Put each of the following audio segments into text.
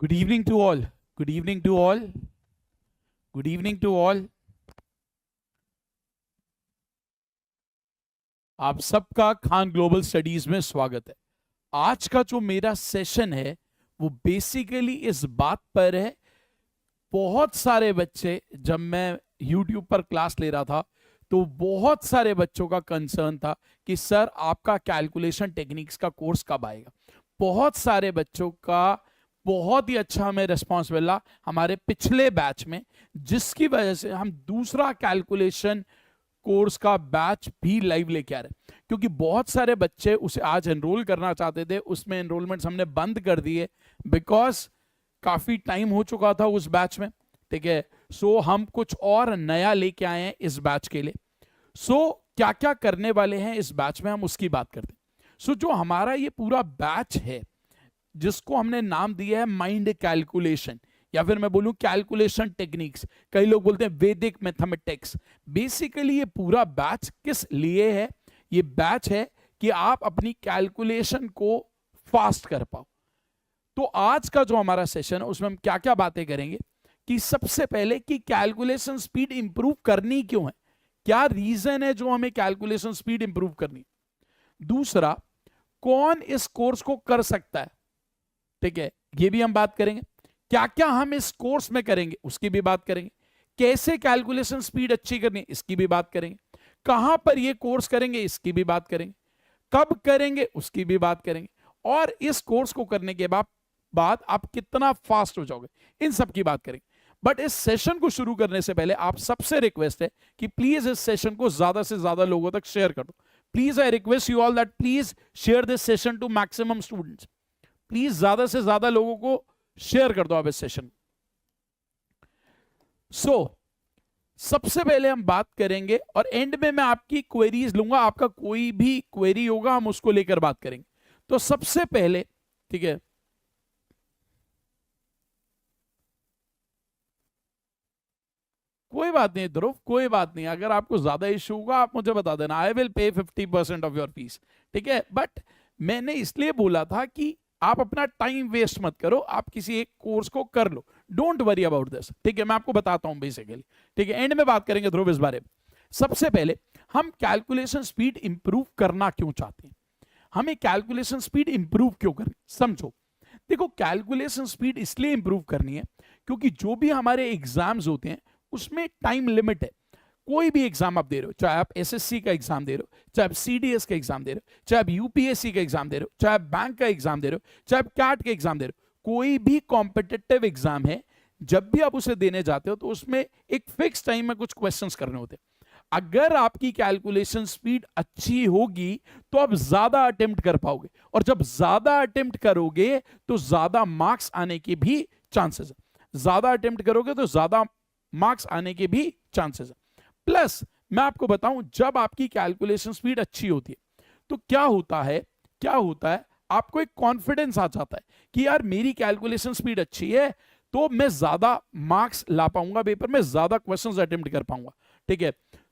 Good evening to all. Good evening to all. Good evening to all. आप सबका Khan global studies में स्वागत है। आज का जो मेरा सेशन है वो बेसिकली इस बात पर है। बहुत सारे बच्चे, जब मैं YouTube पर क्लास ले रहा था तो बहुत सारे बच्चों का कंसर्न था कि सर आपका कैलकुलेशन टेक्निक्स का कोर्स कब आएगा। बहुत सारे बच्चों का बहुत ही अच्छा हमें रिस्पॉन्स मिला हमारे पिछले बैच में, जिसकी वजह से हम दूसरा कैलकुलेशन कोर्स का बैच भी लाइव लेके आ रहे हैं। क्योंकि बहुत सारे बच्चे उसे आज एनरोल करना चाहते थे, उसमें एनरोलमेंट्स हमने बंद कर दिए बिकॉज काफी टाइम हो चुका था उस बैच में। ठीक है, सो हम कुछ और नया लेके आए हैं इस बैच के लिए। सो क्या क्या करने वाले हैं इस बैच में, हम उसकी बात करते हैं। सो जो हमारा ये पूरा बैच है जिसको हमने नाम दिया है माइंड कैलकुलेशन, या फिर मैं बोलूं कैलकुलेशन टेक्निक्स, कई लोग बोलते हैं वैदिक मैथमेटिक्स। बेसिकली ये पूरा बैच किस लिए है? ये बैच है कि आप अपनी कैलकुलेशन को फास्ट कर पाओ। तो आज का जो हमारा सेशन है उसमें हम क्या क्या बातें करेंगे कि सबसे पहले कि कैलकुलेशन स्पीड इंप्रूव करनी क्यों है, क्या रीजन है जो हमें कैलकुलेशन स्पीड इंप्रूव करनी। दूसरा, कौन इस कोर्स को कर सकता है, ठीक है, ये भी हम बात करेंगे। क्या क्या हम इस कोर्स में करेंगे उसकी भी बात करेंगे। कैसे कैलकुलेशन स्पीड अच्छी करनी है इसकी भी बात करेंगे। कहां पर ये कोर्स करेंगे इसकी भी बात करेंगे। कब करेंगे उसकी भी बात करेंगे। और इस कोर्स को करने के बाद आप कितना फास्ट हो जाओगे, इन सब की बात करेंगे। बट इस सेशन को शुरू करने से पहले आप सबसे रिक्वेस्ट है कि प्लीज इस सेशन को ज्यादा से ज्यादा लोगों तक शेयर कर दो। Please I request you all that please share this session to maximum students. Please ज्यादा से ज्यादा लोगों को शेयर कर दो आप इस सेशन। सो सबसे पहले हम बात करेंगे और एंड में मैं आपकी क्वेरीज लूंगा। आपका कोई भी क्वेरी होगा हम उसको लेकर बात करेंगे। तो सबसे पहले, ठीक है, कोई बात नहीं ध्रुव, कोई बात नहीं, अगर आपको ज्यादा इश्यू होगा आप मुझे बता देना। I will pay 50% of your fees, ठीक है। बट मैंने इसलिए बोला था कि आप अपना टाइम वेस्ट मत करो, आप किसी एक कोर्स को कर लो। डोंट वरी अबाउट दिस, ठीक है। मैं आपको बताता हूं बेसिकली, ठीक है। एंड में बात करेंगे ध्रुव इस बारे में। सबसे पहले हम कैलकुलेशन स्पीड इंप्रूव करना क्यों चाहते हैं, हमें कैलकुलेशन स्पीड इंप्रूव क्यों करनी, समझो। देखो, कैलकुलेशन स्पीड इसलिए इंप्रूव करनी है क्योंकि जो भी हमारे एग्जाम्स होते हैं उसमें टाइम लिमिट है। कोई भी एग्जाम आप दे रहे हो, चाहे आप एसएससी का एग्जाम दे रहे हो, चाहे आप सीडीएस का एग्जाम दे रहे हो, चाहे आप यूपीएससी का एग्जाम दे रहे हो, चाहे आप बैंक का एग्जाम दे रहे हो, चाहे आप कैट का एग्जाम दे रहे हो, कोई भी कॉम्पिटिटिव एग्जाम है, जब भी आप उसे देने जाते हो तो उसमें एक फिक्स टाइम में कुछ क्वेश्चंस करने होते हैं। अगर आपकी कैलकुलेशन स्पीड अच्छी होगी तो आप ज्यादा अटेम्प्ट कर पाओगे, और जब ज्यादा अटेम्प्ट करोगे तो ज्यादा मार्क्स आने के भी चांसेस है। ज्यादा अटेम्प्ट करोगे तो ज्यादा मार्क्स आने के भी चांसेस है। प्लस मैं आपको बताऊं, जब आपकी कैलकुलेशन स्पीड अच्छी होती है तो क्या होता है, आपको एक कॉन्फिडेंस आ जाता है कि यार मेरी कैलकुलेशन स्पीड अच्छी है तो मैं ज्यादा मार्क्स ला पाऊंगा पेपर में, ज्यादा क्वेश्चंस अटेम्प्ट कर पाऊंगा, ठीक है।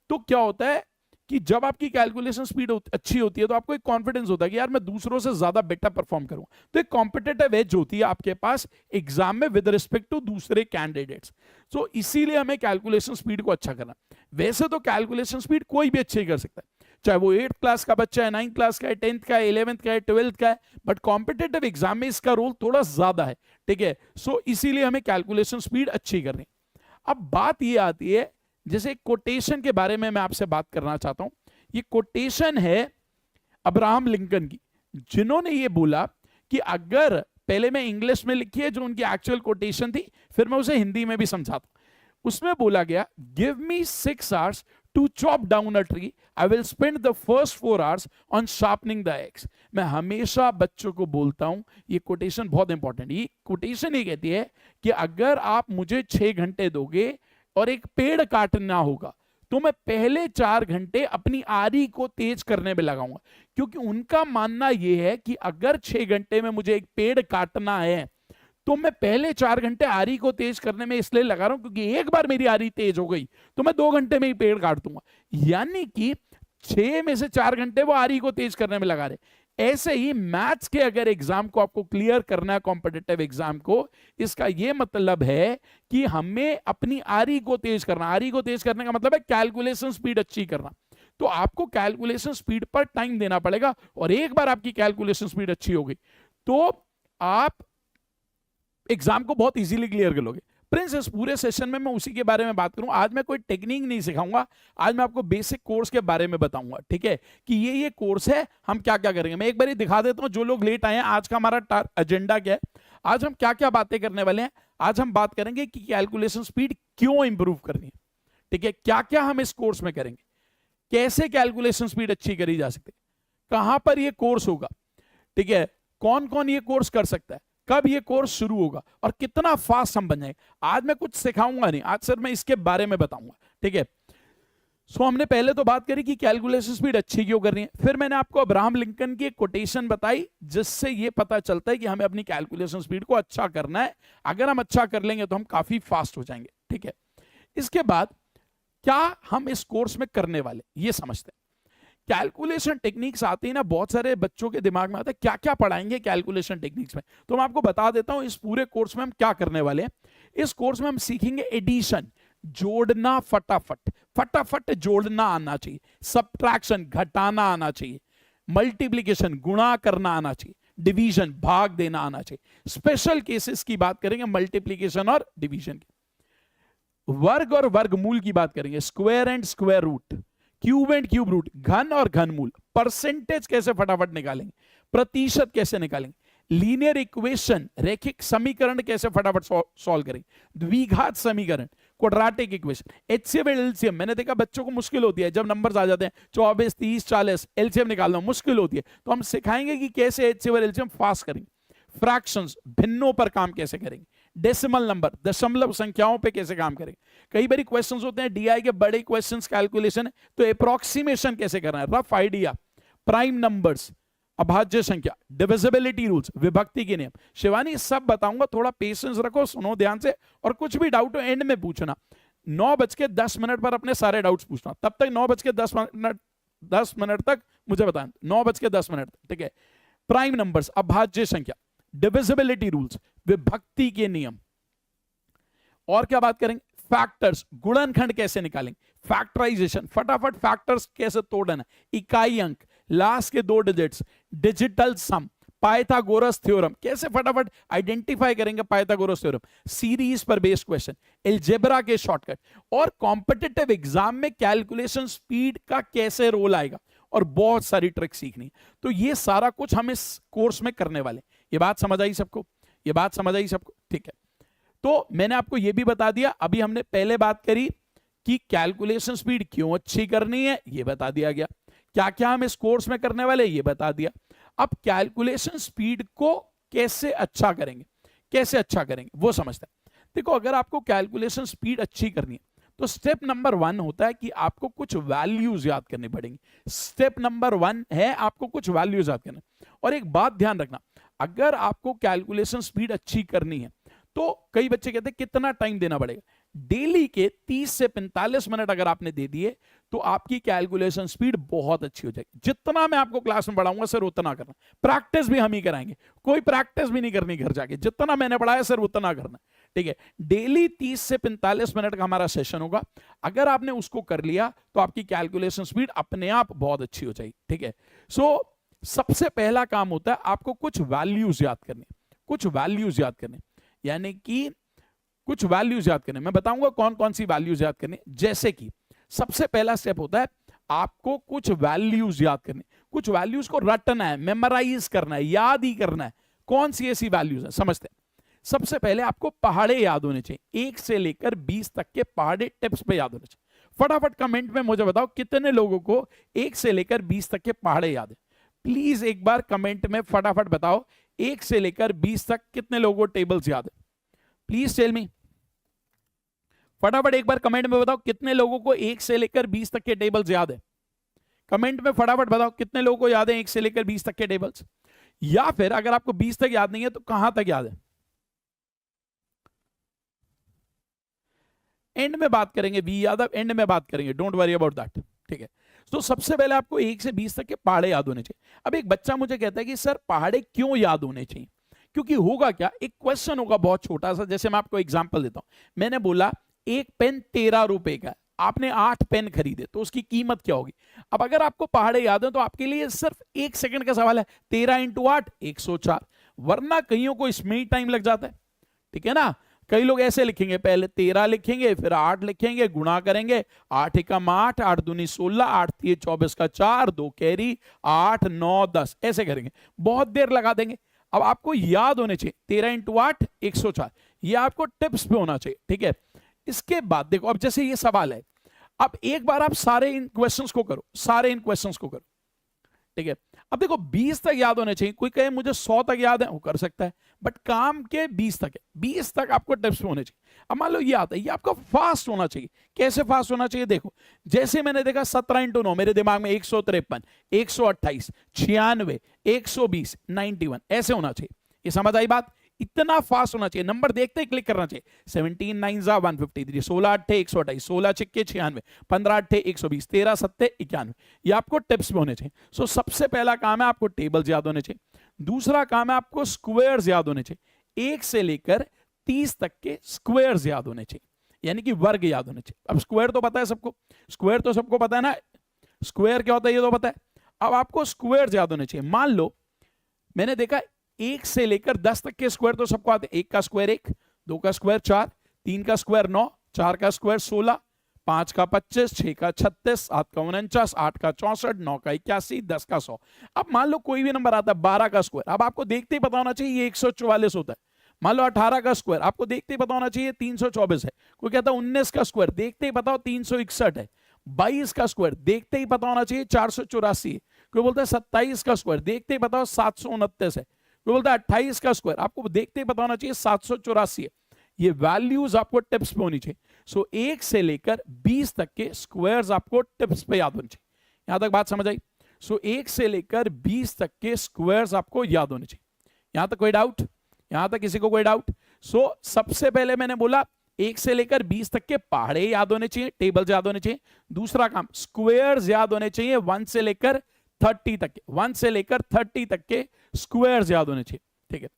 तो क्या होता है कि जब आपकी कैलकुलेशन स्पीड अच्छी होती है तो आपको एक कॉन्फिडेंस होता है कि यार मैं दूसरों से ज्यादा बेटर परफॉर्म करूंगा। तो एक कॉम्पिटिटिव एज होती है आपके पास एग्जाम में विद रिस्पेक्ट टू दूसरे कैंडिडेट्स। तो इसीलिए हमें कैलकुलेशन स्पीड को अच्छा करना। वैसे तो कैलकुलेशन स्पीड कोई भी अच्छी कर सकता है, चाहे वो 8th क्लास का बच्चा है, 9th क्लास का है, 10th का है, 11th का है, 12th का है, बट कॉम्पिटिटिव एग्जाम में इसका रोल थोड़ा ज्यादा है, ठीक है। सो इसीलिए हमें कैलकुलेशन स्पीड अच्छी करनी। अब बात ये आती है, जैसे कोटेशन के बारे में मैं आपसे बात करना चाहता हूं। ये कोटेशन है अब्राहम लिंकन की, जिन्होंने ये बोला कि अगर, पहले मैं इंग्लिश में लिखी है जो उनकी एक्चुअल कोटेशन थी, फिर मैं उसे हिंदी में भी समझाता हूं। उसमें बोला गया, give me 6 hours to chop down a tree, I will spend the first 4 hours on sharpening the axe. मैं हमेशा बच्चों को बोलता हूं, ये कोटेशन बहुत इंपॉर्टेंट। ये कोटेशन ये कहती है कि अगर आप मुझे 6 घंटे दोगे और एक पेड़ काटना होगा तो मैं पहले 4 घंटे अपनी आरी को तेज करने में लगाऊंगा। क्योंकि उनका मानना यह है कि अगर 6 घंटे में मुझे एक पेड़ काटना है तो मैं पहले 4 घंटे आरी को तेज करने में इसलिए लगा रहा हूं क्योंकि एक बार मेरी आरी तेज हो गई तो मैं 2 घंटे में ही पेड़ काट दूंगा। यानी कि 6 में से 4 घंटे वो आरी को तेज करने में लगा रहे। ऐसे ही मैथ्स के अगर एग्जाम को आपको क्लियर करना है, कॉम्पिटिटिव एग्जाम को, इसका यह मतलब है कि हमें अपनी आरी को तेज करना। आरी को तेज करने का मतलब है कैलकुलेशन स्पीड अच्छी करना। तो आपको कैलकुलेशन स्पीड पर टाइम देना पड़ेगा, और एक बार आपकी कैलकुलेशन स्पीड अच्छी होगी तो आप एग्जाम को बहुत इजीली क्लियर कर लोगे। प्रिंस, इस पूरे सेशन में मैं उसी के बारे में बात करूं। आज मैं कोई टेक्निक नहीं सिखाऊंगा, आज मैं आपको बेसिक कोर्स के बारे में बताऊंगा, ठीक है, कि ये कोर्स है, हम क्या क्या करेंगे। मैं एक बार दिखा देता हूं, जो लोग लेट आए हैं, आज का हमारा एजेंडा क्या है, आज हम क्या क्या बातें करने वाले हैं। आज हम बात करेंगे कि कैलकुलेशन स्पीड क्यों इंप्रूव करनी है, ठीक है, क्या क्या हम इस कोर्स में करेंगे, कैसे कैलकुलेशन स्पीड अच्छी करी जा सकती है, कहां पर ये कोर्स होगा, ठीक है, कौन कौन ये कोर्स कर सकता है, कब ये कोर्स शुरू होगा, और कितना फास्ट हम बन जाएंगे। आज मैं कुछ सिखाऊंगा नहीं, आज सिर्फ मैं इसके बारे में बताऊंगा, ठीक है। सो हमने पहले तो बात करी कि कैलकुलेशन स्पीड अच्छी क्यों करनी है, फिर मैंने आपको अब्राहम लिंकन की एक कोटेशन बताई जिससे ये पता चलता है कि हमें अपनी कैलकुलेशन स्पीड को अच्छा करना है। अगर हम अच्छा कर लेंगे तो हम काफी फास्ट हो जाएंगे, ठीक है। इसके बाद क्या हम इस कोर्स में करने वाले ये समझते हैं। कैलकुलेशन टेक्निक्स आती है ना, बहुत सारे बच्चों के दिमाग में आता है क्या क्या पढ़ाएंगे कैलकुलेशन टेक्निक्स में। तो मैं आपको बता देता हूं इस पूरे कोर्स में हम क्या करने वाले हैं। इस कोर्स में हम सीखेंगे एडिशन, जोड़ना, फटाफट फटाफट जोड़ना आना चाहिए, सब्ट्रैक्शन घटाना आना चाहिए, मल्टीप्लीकेशन गुणा करना आना चाहिए, डिवीजन भाग देना आना चाहिए। स्पेशल केसेस की बात करेंगे मल्टीप्लीकेशन और डिवीजन की। वर्ग और वर्गमूल की बात करेंगे, square and square root, cube and cube root, घन और घनमूल, परसेंटेज कैसे फटाफट निकालेंगे, प्रतिशत कैसे निकालेंगे, लीनियर इक्वेशन रैखिक समीकरण कैसे फटाफट सॉल्व करेंगे, द्विघात समीकरण, quadratic equation, HCF and LCM. मैंने देखा बच्चों को मुश्किल होती है जब नंबर्स आ जाते हैं 24, 30, 40, एलसीएम निकालना मुश्किल होती है, तो हम सिखाएंगे कि कैसे एचसीएफ और एलसीएम फास्ट करेंगे। फ्रैक्शंस, भिन्नों पर काम कैसे करेंगे, डेसिमल नंबर, दशमलव संख्याओं पे कैसे काम करेंगे। कई बार क्वेश्चंस होते हैं डीआई के बड़े क्वेश्चंस कैलकुलेशन, तो अप्रोक्सीमेशन कैसे करना है, रफ आइडिया, प्राइम नंबर्स, अभाज्य संख्या, डिविजिबिलिटी रूल्स, विभक्ति के नियम। शिवानी सब बताऊंगा, थोड़ा पेशेंस रखो, सुनो ध्यान से, और कुछ भी डाउट हो एंड में पूछना। 9:10 पर अपने सारे डाउट्स पूछना, तब तक 9:10 तक मुझे बताएं, 9:10 ठीक है। प्राइम नंबर्स, अभाज्य संख्या, डिविजिबिलिटी रूल्स, विभक्ति के नियम, और क्या बात करेंगे, फैक्टर्स, गुणनखंड कैसे निकालेंगे, फैक्टराइजेशन, फटाफट फैक्टर्स कैसे तोड़ना, इकाई अंक, लास्ट के 2 डिजिट्स, डिजिटल सम, पाइथागोरस थ्योरम कैसे फटाफट आइडेंटिफाई करेंगे, पाइथागोरस थ्योरम, सीरीज पर बेस्ड क्वेश्चन, अलजेब्रा के शॉर्टकट, और कॉम्पिटिटिव एग्जाम में कैलकुलेशन स्पीड का कैसे रोल आएगा, और बहुत सारी ट्रिक सीखनी। तो ये सारा कुछ हम इस कोर्स में करने वाले। ये बात समझ आई सबको, ये बात समझ आई सबको, ठीक है। तो मैंने आपको यह भी बता दिया, अभी हमने पहले बात करी कि कैलकुलेशन स्पीड क्यों अच्छी करनी है, यह बता दिया गया, क्या क्या हम इस कोर्स में करने वाले ये बता दिया। अब कैलकुलेशन स्पीड को कैसे अच्छा करेंगे, कैसे अच्छा करेंगे वो समझते हैं। देखो, अगर आपको कैलकुलेशन स्पीड अच्छी करनी है तो स्टेप नंबर 1 होता है कि आपको कुछ वैल्यूज याद करनी पड़ेंगी। स्टेप नंबर 1 है आपको कुछ वैल्यूज याद करना। और एक बात ध्यान रखना, अगर आपको कैलकुलेशन स्पीड अच्छी करनी है तो कई बच्चे कहते हैं कितना टाइम देना पड़ेगा। डेली के 30 से 45 मिनट अगर आपने दे दिए तो आपकी कैलकुलेशन स्पीड बहुत अच्छी हो जाएगी। जितना मैं आपको क्लास में पढ़ाऊंगा सर उतना करना, प्रैक्टिस भी हम ही कराएंगे, कोई प्रैक्टिस भी नहीं करनी घर जाके, जितना मैंने पढ़ाया सर उतना करना, ठीक है। डेली 30 से 45 मिनट का हमारा सेशन होगा, अगर आपने उसको कर लिया तो आपकी कैलकुलेशन स्पीड अपने आप बहुत अच्छी हो जाएगी, ठीक है। सो सबसे पहला काम होता है आपको कुछ वैल्यूज याद करने, कुछ वैल्यूज याद करने, यानी कि कुछ वैल्यूज याद करने। मैं बताऊंगा कौन कौन सी वैल्यूज याद करने। जैसे कि सबसे पहला स्टेप होता है आपको कुछ वैल्यूज याद करने, कुछ वैल्यूज को रटना है, मेमोराइज करना है, याद ही करना है। कौन सी ऐसी वैल्यूज है समझते हैं। सबसे पहले आपको पहाड़े याद होने चाहिए, 1 से लेकर 20 तक के पहाड़े टिप्स पे याद होने चाहिए। फटाफट कमेंट में मुझे बताओ कितने लोगों को 1 से लेकर 20 तक के पहाड़े याद है। प्लीज एक बार कमेंट में फटाफट बताओ 1 से लेकर 20 तक कितने लोगों को टेबल्स याद है। प्लीज टेल मी, फटाफट एक बार कमेंट में बताओ कितने लोगों को 1 से लेकर 20 तक के टेबल्स याद है। कमेंट में फटाफट बताओ कितने लोगों को याद है 1 से लेकर 20 तक के टेबल्स। या फिर अगर आपको 20 तक याद नहीं है तो कहां तक याद है। एंड में बात करेंगे, वी यादव एंड में बात करेंगे, डोंट वरी अबाउट दैट, ठीक है। तो सबसे पहले आपको 1 से 20 तक के पहाड़े याद होने चाहिए। अब एक बच्चा मुझे कहता है कि सर पहाड़े क्यों याद होने चाहिए? क्योंकि होगा क्या, एक क्वेश्चन होगा बहुत छोटा सा, जैसे मैं आपको एग्जांपल देता हूं। मैंने बोला एक पेन 13 रुपए का, आपने 8 पेन खरीदे तो उसकी कीमत क्या होगी? अब अगर आपको पहाड़े याद है तो आपके लिए सिर्फ 1 सेकंड का सवाल है, 13 इंटू 8 104, वरना कईयों को इसमें ही टाइम लग जाता है, ठीक है ना। कई लोग ऐसे लिखेंगे, पहले 13 लिखेंगे, फिर 8 लिखेंगे, गुणा करेंगे, 8 एकम 8, 8 दूनी 16, 8 3 24 का 4, 2 कैरी, 8 9 10, ऐसे करेंगे, बहुत देर लगा देंगे। अब आपको याद होने चाहिए 13 इंटू 8 104, ये आपको टिप्स पे होना चाहिए, ठीक है। इसके बाद देखो, अब जैसे ये सवाल है, अब एक बार आप सारे इन क्वेश्चंस को करो, सारे इन क्वेश्चंस को करो, ठीक है। अब देखो 20 तक याद होने चाहिए, कोई कहे मुझे 100 तक याद है, वो कर सकता है, बट काम के 20 तक है, 20 तक आपको टिप्स होने चाहिए। अब मान लो ये आता है, ये आपका फास्ट होना चाहिए। कैसे फास्ट होना चाहिए? देखो जैसे मैंने देखा 17 इंटू 9, मेरे दिमाग में 153, 128, 96, 120, 91, ऐसे होना चाहिए। ये समझ आई बात? इतना फास्ट होना चाहिए, नंबर देखते ही क्लिक करना चाहिए। 17 9 153, 16 8 128, 16 6 96, 15 8 120, 13 7 91, ये आपको टिप्स में होने चाहिए। सो सबसे पहला काम है आपको टेबल्स याद होने चाहिए। दूसरा काम है आपको स्क्वायर्स याद होने चाहिए, 1 से लेकर 30 तक के स्क्वायर्स याद होने चाहिए, यानी कि वर्ग याद होने चाहिए। अब स्क्वायर तो पता है सबको, स्क्वायर तो सबको पता है ना, स्क्वायर क्या होता है ये तो पता है। अब आपको स्क्वायर्स याद होने चाहिए। मान लो मैंने देखा 1 से लेकर 10 तक के स्क्वायर तो सबको आते हैं। 1 का स्क्वायर 1, 2 का स्क्वायर 4, 3 का स्क्वायर 9, 4 का स्क्वायर 16, 5 का 25, 6 का 36, 7 का 49, 8 का 64, 9 का 81, 10 का 100। अब मान लो कोई भी नंबर आता है 12 का स्क्वायर, अब आपको देखते ही पता होना चाहिए ये 144 होता है। मान लो 18 का स्क्वायर, आपको देखते ही पता होना चाहिए 324 है। कोई कहता है 19 का स्क्वायर, देखते ही पता हो 361 है। 22 का स्क्वायर, देखते ही पता होना चाहिए 484 है। कोई बोलता है 27 का स्क्वायर, देखते ही पता हो 729 है। कोई बोलता है 28 का स्क्वायर, आपको देखते ही पता होना चाहिए 784 है। ये वैल्यूज आपको टिप्स पे होनी चाहिए। सो 1 से लेकर 20 तक के स्क्वायर्स आपको टिप्स पे याद होने चाहिए। यहां तक बात समझ आई? सो 1 से लेकर 20 तक के स्क्वायर्स आपको याद होने चाहिए। यहां तक कोई डाउट? यहां तक किसी को कोई डाउट? सो सबसे पहले मैंने बोला 1 से लेकर 20 तक के पहाड़े याद होने चाहिए, टेबल्स याद होने चाहिए। दूसरा काम स्क्वायर्स याद होने चाहिए 1 से लेकर 30 तक के, 1 से लेकर 30 तक के स्क्वायर्स याद होने चाहिए, ठीक है।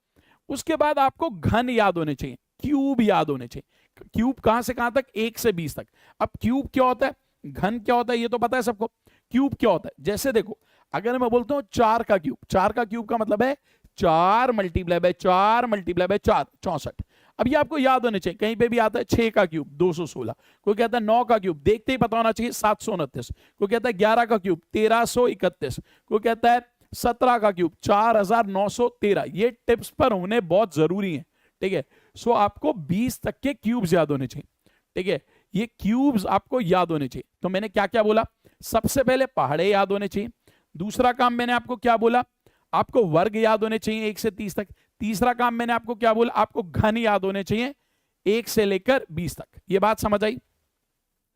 उसके बाद आपको घन याद होने चाहिए, क्यूब याद होने चाहिए। क्यूब कहां से कहां तक? 1 से 20 तक। अब क्यूब क्या होता है, घन क्या होता है, ये तो पता है सबको। क्यूब क्या होता है? जैसे देखो अगर मैं बोलता हूं 4 का क्यूब, 4 का क्यूब का मतलब है 4 मल्टीप्लाई बाय 4 मल्टीप्लाई बाय 4, 64। अब ये आपको याद होने चाहिए। कहीं पे भी आता है 6 का क्यूब 216, कोई कहता है 9 का क्यूब, देखते ही पता होना चाहिए 729, कोई कहता है 11 का क्यूब 1331, कोई कहता है 17 का क्यूब 4913। ये टिप्स पर होने बहुत जरूरी है, ठीक है। सो आपको 20 तक के क्यूब्स याद होने चाहिए, ठीक है। ये क्यूब्स आपको याद होने चाहिए। तो मैंने क्या क्या बोला? सबसे पहले पहाड़े याद होने चाहिए। दूसरा काम मैंने आपको क्या बोला? आपको वर्ग याद होने चाहिए 1 से 30 तक। तीसरा काम मैंने आपको क्या बोला? आपको घन याद होने चाहिए 1 से लेकर 20 तक। ये बात समझ आई?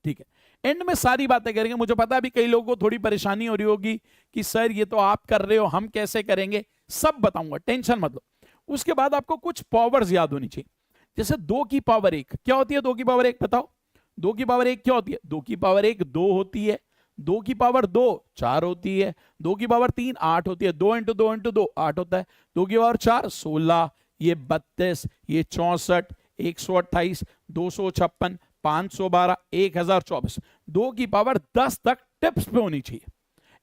ठीक है। एंड में सारी बातें करेंगे। मुझे पता है अभी कई लोगों को थोड़ी परेशानी हो रही होगी कि सर ये तो आप कर रहे हो, हम कैसे करेंगे? सब बताऊंगा, टेंशन मत लो। उसके बाद आपको कुछ पावर्स याद होनी चाहिए। जैसे 2 की पावर 1 क्या होती है? 2 की पावर 1 बताओ। 2 की पावर 1 क्या होती है? 2 की पावर 1 2 होती है। 2 की पावर 2 4 होती है। 2 की पावर 3 8 होती है। 2 इंटू 2 इंटू 2 8 होता है। 2 की पावर 4 16, ये 32, ये 64, 128, 256, 512, 1024। 2 की पावर 10 तक टिप्स पे होनी चाहिए।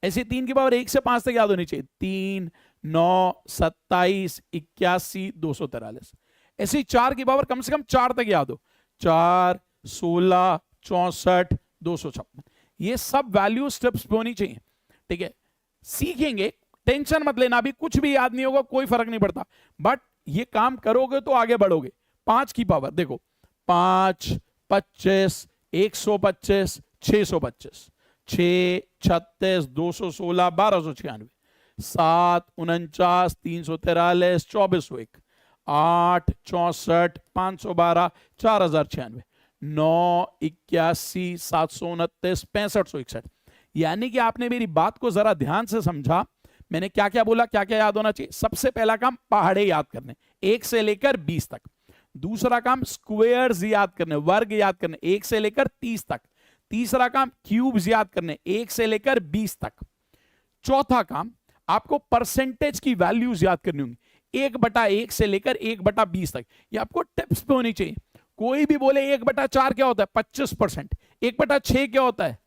ऐसे 3 की पावर 1 से 5 तक याद होनी चाहिए। 3 9 27 81 243। ऐसे 4 की पावर कम से कम 4 तक याद हो। 4 16 64 256। ये सब वैल्यू स्टेप्स पे होनी चाहिए, ठीक है। सीखेंगे, टेंशन मत लेना, अभी कुछ भी याद नहीं होगा, कोई फर्क नहीं पड़ता, बट ये काम करोगे तो आगे बढ़ोगे। 5 की पावर देखो 5 25 125 625, 6 36 216 1296, 7 49 343 2401, 8 64 512 4096, 9 81 729 6561। यानी कि आपने मेरी बात को जरा ध्यान से समझा। मैंने क्या क्या बोला, क्या क्या याद होना चाहिए? सबसे पहला काम पहाड़े याद करने 1 से लेकर 20 तक। दूसरा काम स्क्वायर्स याद करने, वर्ग याद करने 1 से लेकर 30 तक। तीसरा काम क्यूब्स याद करने 1 से लेकर 20 तक। चौथा काम आपको परसेंटेज की वैल्यूज याद करनी होंगी 1/1 से लेकर 1/20 तक। ये आपको टिप्स पे होनी चाहिए। कोई भी बोले 1/4 क्या होता है 25%, 1/6 क्या होता है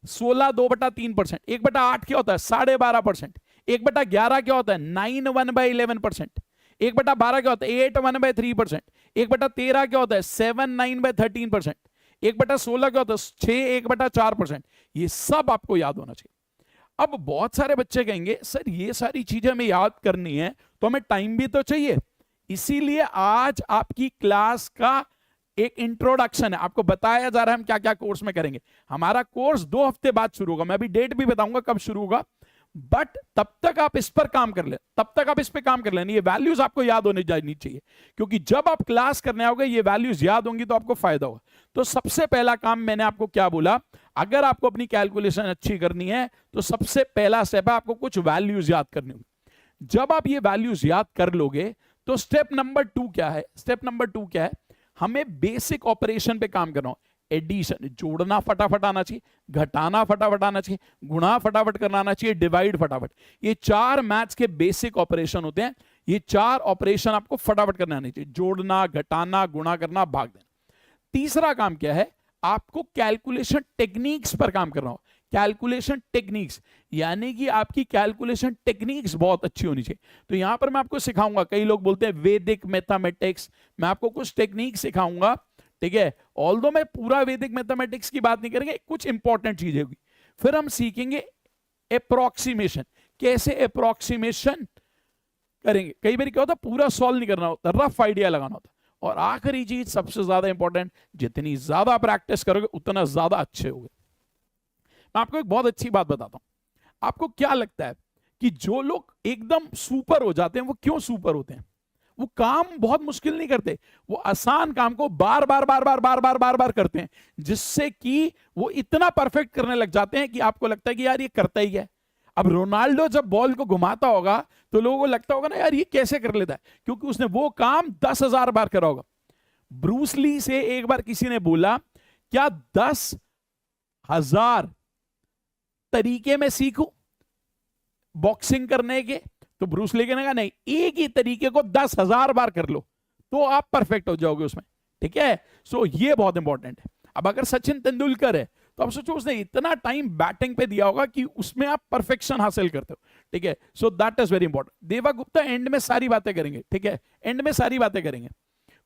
16 2/3%, 1/8 क्या होता है 12.5%, 1/11 क्या होता है 9 1/11%, 1/12 क्या होता है 8 1/3%, 1/13 क्या होता है 7 9/13%, 1/16 क्या होता है 6 1/4%। ये सब आपको याद होना चाहिए। अब बहुत सारे बच्चे कहेंगे सर ये सारी चीजें हमें याद करनी है तो हमें टाइम भी तो चाहिए, इसीलिए आज आपकी क्लास का एक इंट्रोडक्शन है, आपको बताया जा रहा है हम क्या क्या कोर्स में करेंगे। हमारा कोर्स 2 हफ्ते बाद शुरू होगा, मैं अभी डेट भी बताऊंगा कब शुरू होगा, बट तब तक आप इस पर काम कर ले, तब तक आप इस पर काम कर लेना। ये वैल्यूज आपको याद होने जानी चाहिए, क्योंकि जब आप क्लास करने आओगे ये वैल्यूज याद होंगी तो आपको फायदा होगा। तो सबसे पहला काम मैंने आपको क्या बोला, अगर आपको अपनी कैलकुलेशन अच्छी करनी है तो सबसे पहला स्टेप है आपको कुछ वैल्यूज याद करनी होगी। जब आप ये वैल्यूज याद कर लोगे तो स्टेप नंबर 2 क्या है, स्टेप नंबर 2 क्या है, हमें बेसिक ऑपरेशन पे काम करना हो। एडिशन जोड़ना फटाफट आना चाहिए, घटाना फटाफट आना चाहिए, गुणा फटाफट करना आना चाहिए, डिवाइड फटाफट। ये 4 मैथ्स के बेसिक ऑपरेशन होते हैं, ये 4 ऑपरेशन आपको फटाफट करना आना चाहिए, जोड़ना, घटाना, गुणा करना, भाग देना। तीसरा काम क्या है, आपको कैलकुलेशन टेक्निक्स पर काम करना हो। कैलकुलेशन टेक्निक्स यानी कि आपकी कैलकुलेशन टेक्निक्स बहुत अच्छी होनी चाहिए। तो यहां पर मैं आपको सिखाऊंगा, कई लोग बोलते हैं वैदिक मैथमेटिक्स, मैं आपको कुछ टेक्निक सिखाऊंगा, ठीक है। ऑल्दो मैं पूरा वैदिक मैथमेटिक्स की बात नहीं करेंगे, कुछ इंपॉर्टेंट चीजें होगी। फिर हम सीखेंगे अप्रोक्सीमेशन, कैसे अप्रोक्सीमेशन करेंगे। कई बार क्या होता है पूरा सॉल्व नहीं करना होता, रफ आइडिया लगाना होता। और आखिरी चीज सबसे ज्यादा इंपॉर्टेंट, जितनी ज्यादा प्रैक्टिस करोगे उतना ज्यादा अच्छे होगे। मैं आपको एक बहुत अच्छी बात बताता हूं। आपको क्या लगता है कि जो लोग एकदम सुपर हो जाते हैं वो क्यों सुपर होते हैं? वो काम बहुत मुश्किल नहीं करते, वो आसान काम को बार बार बार बार बार बार बार बार करते हैं, जिससे कि वो इतना परफेक्ट करने लग जाते हैं कि आपको लगता है कि यार ये करता ही है। अब रोनाल्डो जब बॉल को घुमाता होगा तो लोगों को लगता होगा ना यार ये कैसे कर लेता है, क्योंकि उसने वो काम 10,000 बार करा होगा। ब्रूस ली से एक बार किसी ने बोला क्या 10,000 तरीके में सीखूं बॉक्सिंग करने के? तो ब्रूस ली ने कहा नहीं, एक ही तरीके को 10,000 बार कर लो तो आप परफेक्ट हो जाओगे उसमें, ठीक है। सो ये बहुत इंपॉर्टेंट है। अब अगर सचिन तेंदुलकर है तो आप सोचो उसने इतना टाइम बैटिंग पे दिया होगा कि उसमें आप परफेक्शन हासिल करते हो, ठीक है। So that is very important. देवा गुप्ता एंड में सारी बातें करेंगे, ठीक है, एंड में सारी बातें करेंगे।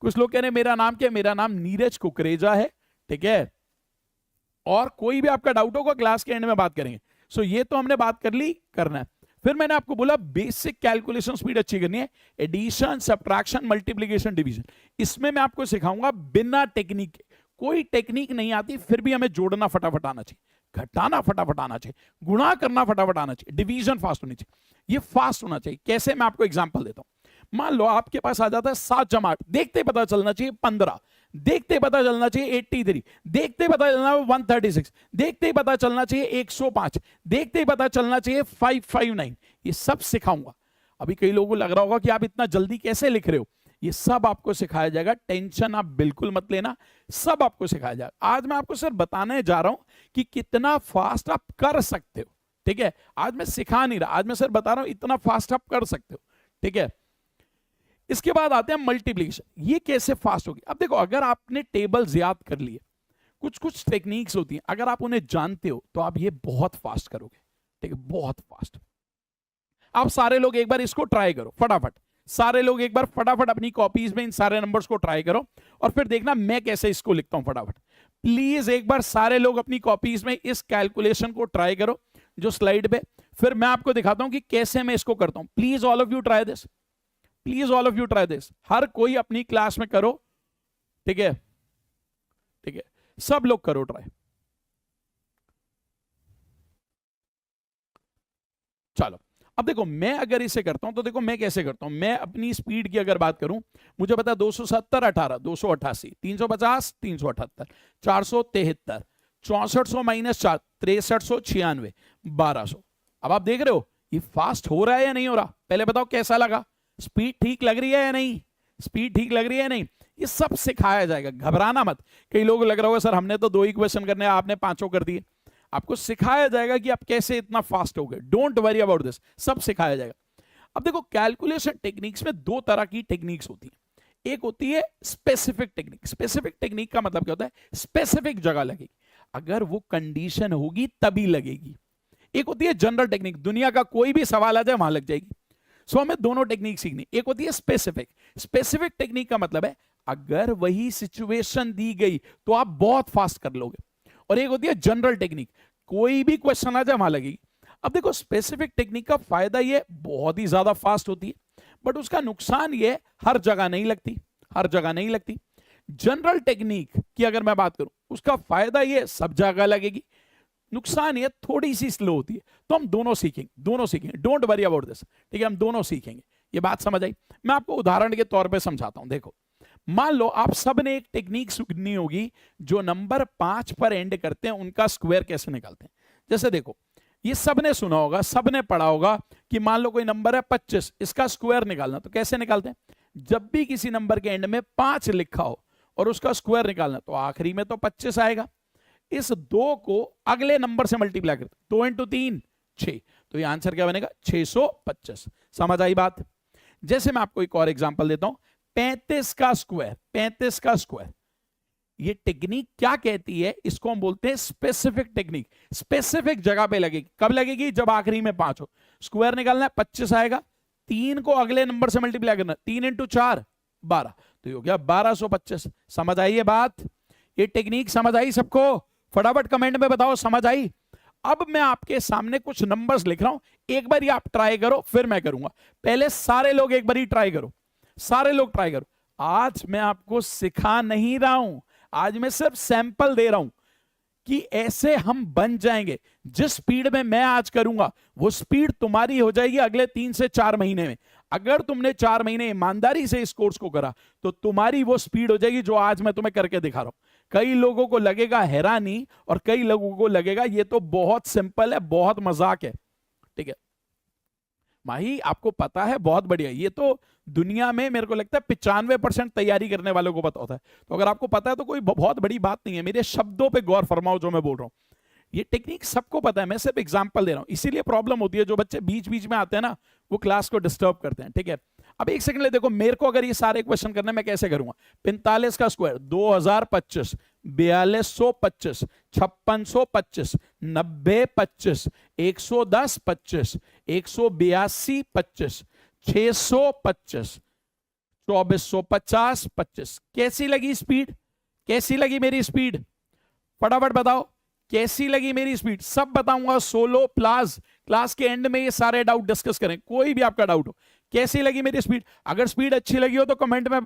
कुछ लोग कह रहे हैं मेरा नाम क्या है, मेरा नाम नीरज कुकरेजा है, ठीक है। और कोई भी आपका डाउट होगा क्लास के एंड में बात करेंगे। सो ये तो हमने बात कर ली, करना है। फिर मैंने आपको बोला बेसिक कैलकुलेशन स्पीड अच्छी करनी है, एडिशन, सब्ट्रैक्शन, मल्टीप्लिकेशन, डिवीजन। इसमें मैं आपको सिखाऊंगा बिना टेक्निक के। कोई टेक्निक नहीं आती फिर भी हमें जोड़ना फटाफट आना चाहिए, घटाना फटाफट आना चाहिए, गुणा करना फटाफट आना चाहिए, डिवीजन फास्ट होनी चाहिए। ये फास्ट होना चाहिए। कैसे, मैं आपको एग्जांपल देता हूं। मान लो आपके पास आ जाता है 7 जमा 8, देखते ही पता चलना चाहिए 15, देखते ही पता चलना चाहिए 83, देखते ही पता चलना 136, देखते ही पता चलना चाहिए 105, देखते ही पता चलना चाहिए 559। ये सब सिखाऊंगा। अभी कई लोगों को लग रहा होगा कि आप इतना जल्दी कैसे लिख रहे हो, ये सब आपको सिखाया जाएगा, टेंशन आप बिल्कुल मत लेना, सब आपको सिखाया जाएगा। आज मैं आपको सिर्फ बताने जा रहा हूं कि कितना फास्ट आप कर सकते हो, ठीक है। आज मैं सिखा नहीं रहा, आज मैं सिर्फ बता रहा हूं इतना फास्ट आप कर सकते हो, ठीक है। इसके बाद आते हैं मल्टीप्लिकेशन, ये कैसे फास्ट होगी। अब देखो, अगर आपने टेबल्स याद कर लिए, कुछ कुछ टेक्निक्स होती हैं, अगर आप उन्हें जानते हो तो आप ये बहुत फास्ट करोगे, ठीक है, बहुत फास्ट। आप सारे लोग एक बार इसको ट्राई करो फटाफट, सारे लोग एक बार फटाफट अपनी कॉपीज में इन सारे नंबर्स को ट्राई करो और फिर देखना मैं कैसे इसको लिखता हूं फटाफट। प्लीज एक बार सारे लोग अपनी कॉपीज में इस कैलकुलेशन को ट्राई करो जो स्लाइड पे, फिर मैं आपको दिखाता हूं कि कैसे मैं इसको करता हूं। Please all of you try this, please all of you try this. हर कोई अपनी क्लास में करो, ठीक है, ठीक है, सब लोग करो ट्राई। चलो, अब देखो मैं अगर इसे करता हूं तो देखो मैं कैसे करता हूं। मैं अपनी स्पीड की अगर बात करूं, मुझे पता है 270 18 288 350 378 473 6400 माइनस 4 6300 96 1200। अब आप देख रहे हो ये फास्ट हो रहा है या नहीं हो रहा, पहले बताओ कैसा लगा, स्पीड ठीक लग रही है या नहीं, स्पीड ठीक लग रही है या नहीं। ये सब सिखाया जाएगा, घबराना मत। कई लोग लग रहा होगा सर हमने तो 2 ही क्वेश्चन करने हैं, आपने 5 कर दिए। आपको सिखाया जाएगा कि आप कैसे इतना फास्ट हो गए, डोंट वरी अबाउट दिस, सब सिखाया जाएगा। अब देखो कैलकुलेशन टेक्निक्स में 2 तरह की टेक्निक्स होती है। एक होती है स्पेसिफिक टेक्निक। स्पेसिफिक टेक्निक का मतलब क्या होता है, स्पेसिफिक जगह लगेगी, अगर वो कंडीशन होगी तभी लगेगी। एक होती है जनरल टेक्निक, दुनिया का कोई भी सवाल आ जाए वहां लग जाएगी। सो हमें दोनों टेक्निक सीखनी। एक होती है स्पेसिफिक। स्पेसिफिक टेक्निक का मतलब है अगर वही सिचुएशन दी गई तो आप बहुत फास्ट कर लोगे। और एक होती है जनरल टेक्निक, कोई भी क्वेश्चन आ जाए वहां लगेगी। अब देखो स्पेसिफिक टेक्निक का फायदा ये बहुत ही ज्यादा फास्ट होती है, बट उसका नुकसान ये हर जगह नहीं लगती, हर जगह नहीं लगती। जनरल टेक्निक की अगर मैं बात करूं, उसका फायदा ये सब जगह लगेगी, नुकसान ये थोड़ी सी स्लो होती है। तो हम दोनों सीखेंगे, दोनों सीखेंगे, डोंट वरी अबाउट दिस, ठीक है, हम दोनों सीखेंगे। ये बात समझ आई? मैं आपको उदाहरण के तौर पे समझाता हूं। देखो मान लो आप सब ने एक टेक्निक सुननी होगी, जो नंबर 5 पर एंड करते हैं उनका स्क्वायर कैसे निकालते हैं। जैसे देखो ये सबने सुना होगा, सबने पढ़ा होगा कि मान लो कोई नंबर है 25, इसका स्क्वायर निकालना, तो कैसे निकालते हैं? जब भी किसी नंबर के एंड में 5 लिखा हो और उसका स्क्वायर निकालना, तो आखिरी में तो 25 आएगा। इस 2 को अगले नंबर से मल्टीप्लाई करते, 2 इंटू 3 6, तो ये आंसर क्या बनेगा? 625। समझ आई बात? जैसे मैं आपको एक और एग्जांपल देता हूं, 35 का स्क्वायर, 35 का स्क्वायर, ये टेक्निक क्या कहती है? इसको हम बोलते हैं स्पेसिफिक टेक्निक। स्पेसिफिक जगह पे लगेगी, कब लगेगी? जब आखिरी में 5 हो। स्क्वायर निकालना है, 25 आएगा, 3 को अगले नंबर से मल्टीप्लाई करना, 3 इंटू 4 12, तो ये हो गया 1225। समझ आई ये बात? ये टेक्निक समझ आई सबको? फटाफट कमेंट में बताओ समझ आई। अब मैं आपके सामने कुछ नंबर्स लिख रहा हूं, एक बार आप ट्राई करो, फिर मैं करूंगा। पहले सारे लोग एक बार ही ट्राई करो, सारे लोग ट्राई करो। आज मैं आपको सिखा नहीं रहा हूं, आज मैं सिर्फ सैंपल दे रहा हूं कि ऐसे हम बन जाएंगे। जिस स्पीड में मैं आज करूंगा वो स्पीड तुम्हारी हो जाएगी अगले 3 से 4 महीने में। अगर तुमने 4 महीने ईमानदारी से इस कोर्स को करा तो तुम्हारी वो स्पीड हो जाएगी जो आज मैं तुम्हें करके दिखा रहा हूं। कई लोगों को लगेगा हैरानी और कई लोगों को लगेगा ये तो बहुत सिंपल है, बहुत मजाक है। ठीक है माही, आपको पता है, बहुत बढ़िया। ये तो दुनिया में मेरे को लगता है 95% तैयारी करने वालों को पता होता है। तो अगर आपको पता है तो कोई बहुत बड़ी बात नहीं है। मेरे शब्दों पे गौर फरमाओ जो मैं बोल रहा हूं। ये टेक्निक सबको पता है, मैं सिर्फ एग्जांपल दे रहा हूं। इसीलिए प्रॉब्लम होती है, जो बच्चे बीच बीच में आते हैं ना वो क्लास को डिस्टर्ब करते हैं। ठीक है, अब एक सेकंड ले, देखो मेरे को अगर ये सारे क्वेश्चन करने मैं कैसे करूंगा? 45 का स्क्वायर 2025, 4225, 5625, 9025, 110 25, 182 25, 625, 2450 25। कैसी लगी स्पीड? कैसी लगी मेरी स्पीड? फटाफट बताओ कैसी लगी मेरी स्पीड? सब बताऊंगा सोलो क्लास के एंड में ये सारे डाउट डिस्कस करें, कोई भी आपका डाउट हो। कैसी लगी मेरी स्पीड? अगर स्पीड अच्छी लगी हो तो कमेंट में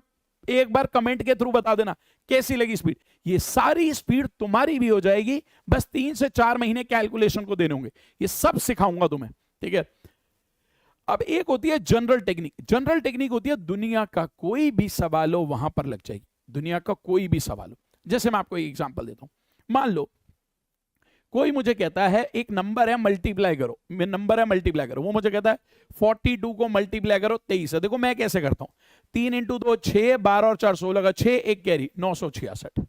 एक बार कमेंट के थ्रू बता देना कैसी लगी स्पीड। ये सारी स्पीड तुम्हारी भी हो जाएगी, बस 3 से 4 महीने कैलकुलेशन को देने होंगे। ये सब सिखाऊंगा तुम्हें। ठीक है, अब एक होती है जनरल टेक्निक। जनरल टेक्निक होती है दुनिया का कोई भी सवाल हो वहां पर लग जाएगी, दुनिया का कोई भी सवाल हो। जैसे मैं आपको एक एग्जांपल देता हूं। मान लो कोई मुझे कहता है एक नंबर है मल्टीप्लाई करो, नंबर है मल्टीप्लाई करो, वो मुझे कहता है 42 को मल्टीप्लाई करो 23 है। देखो मैं कैसे करता हूं, 3 इंटू 2 6, 12 और 4 16 का 6, एक कैरी 966।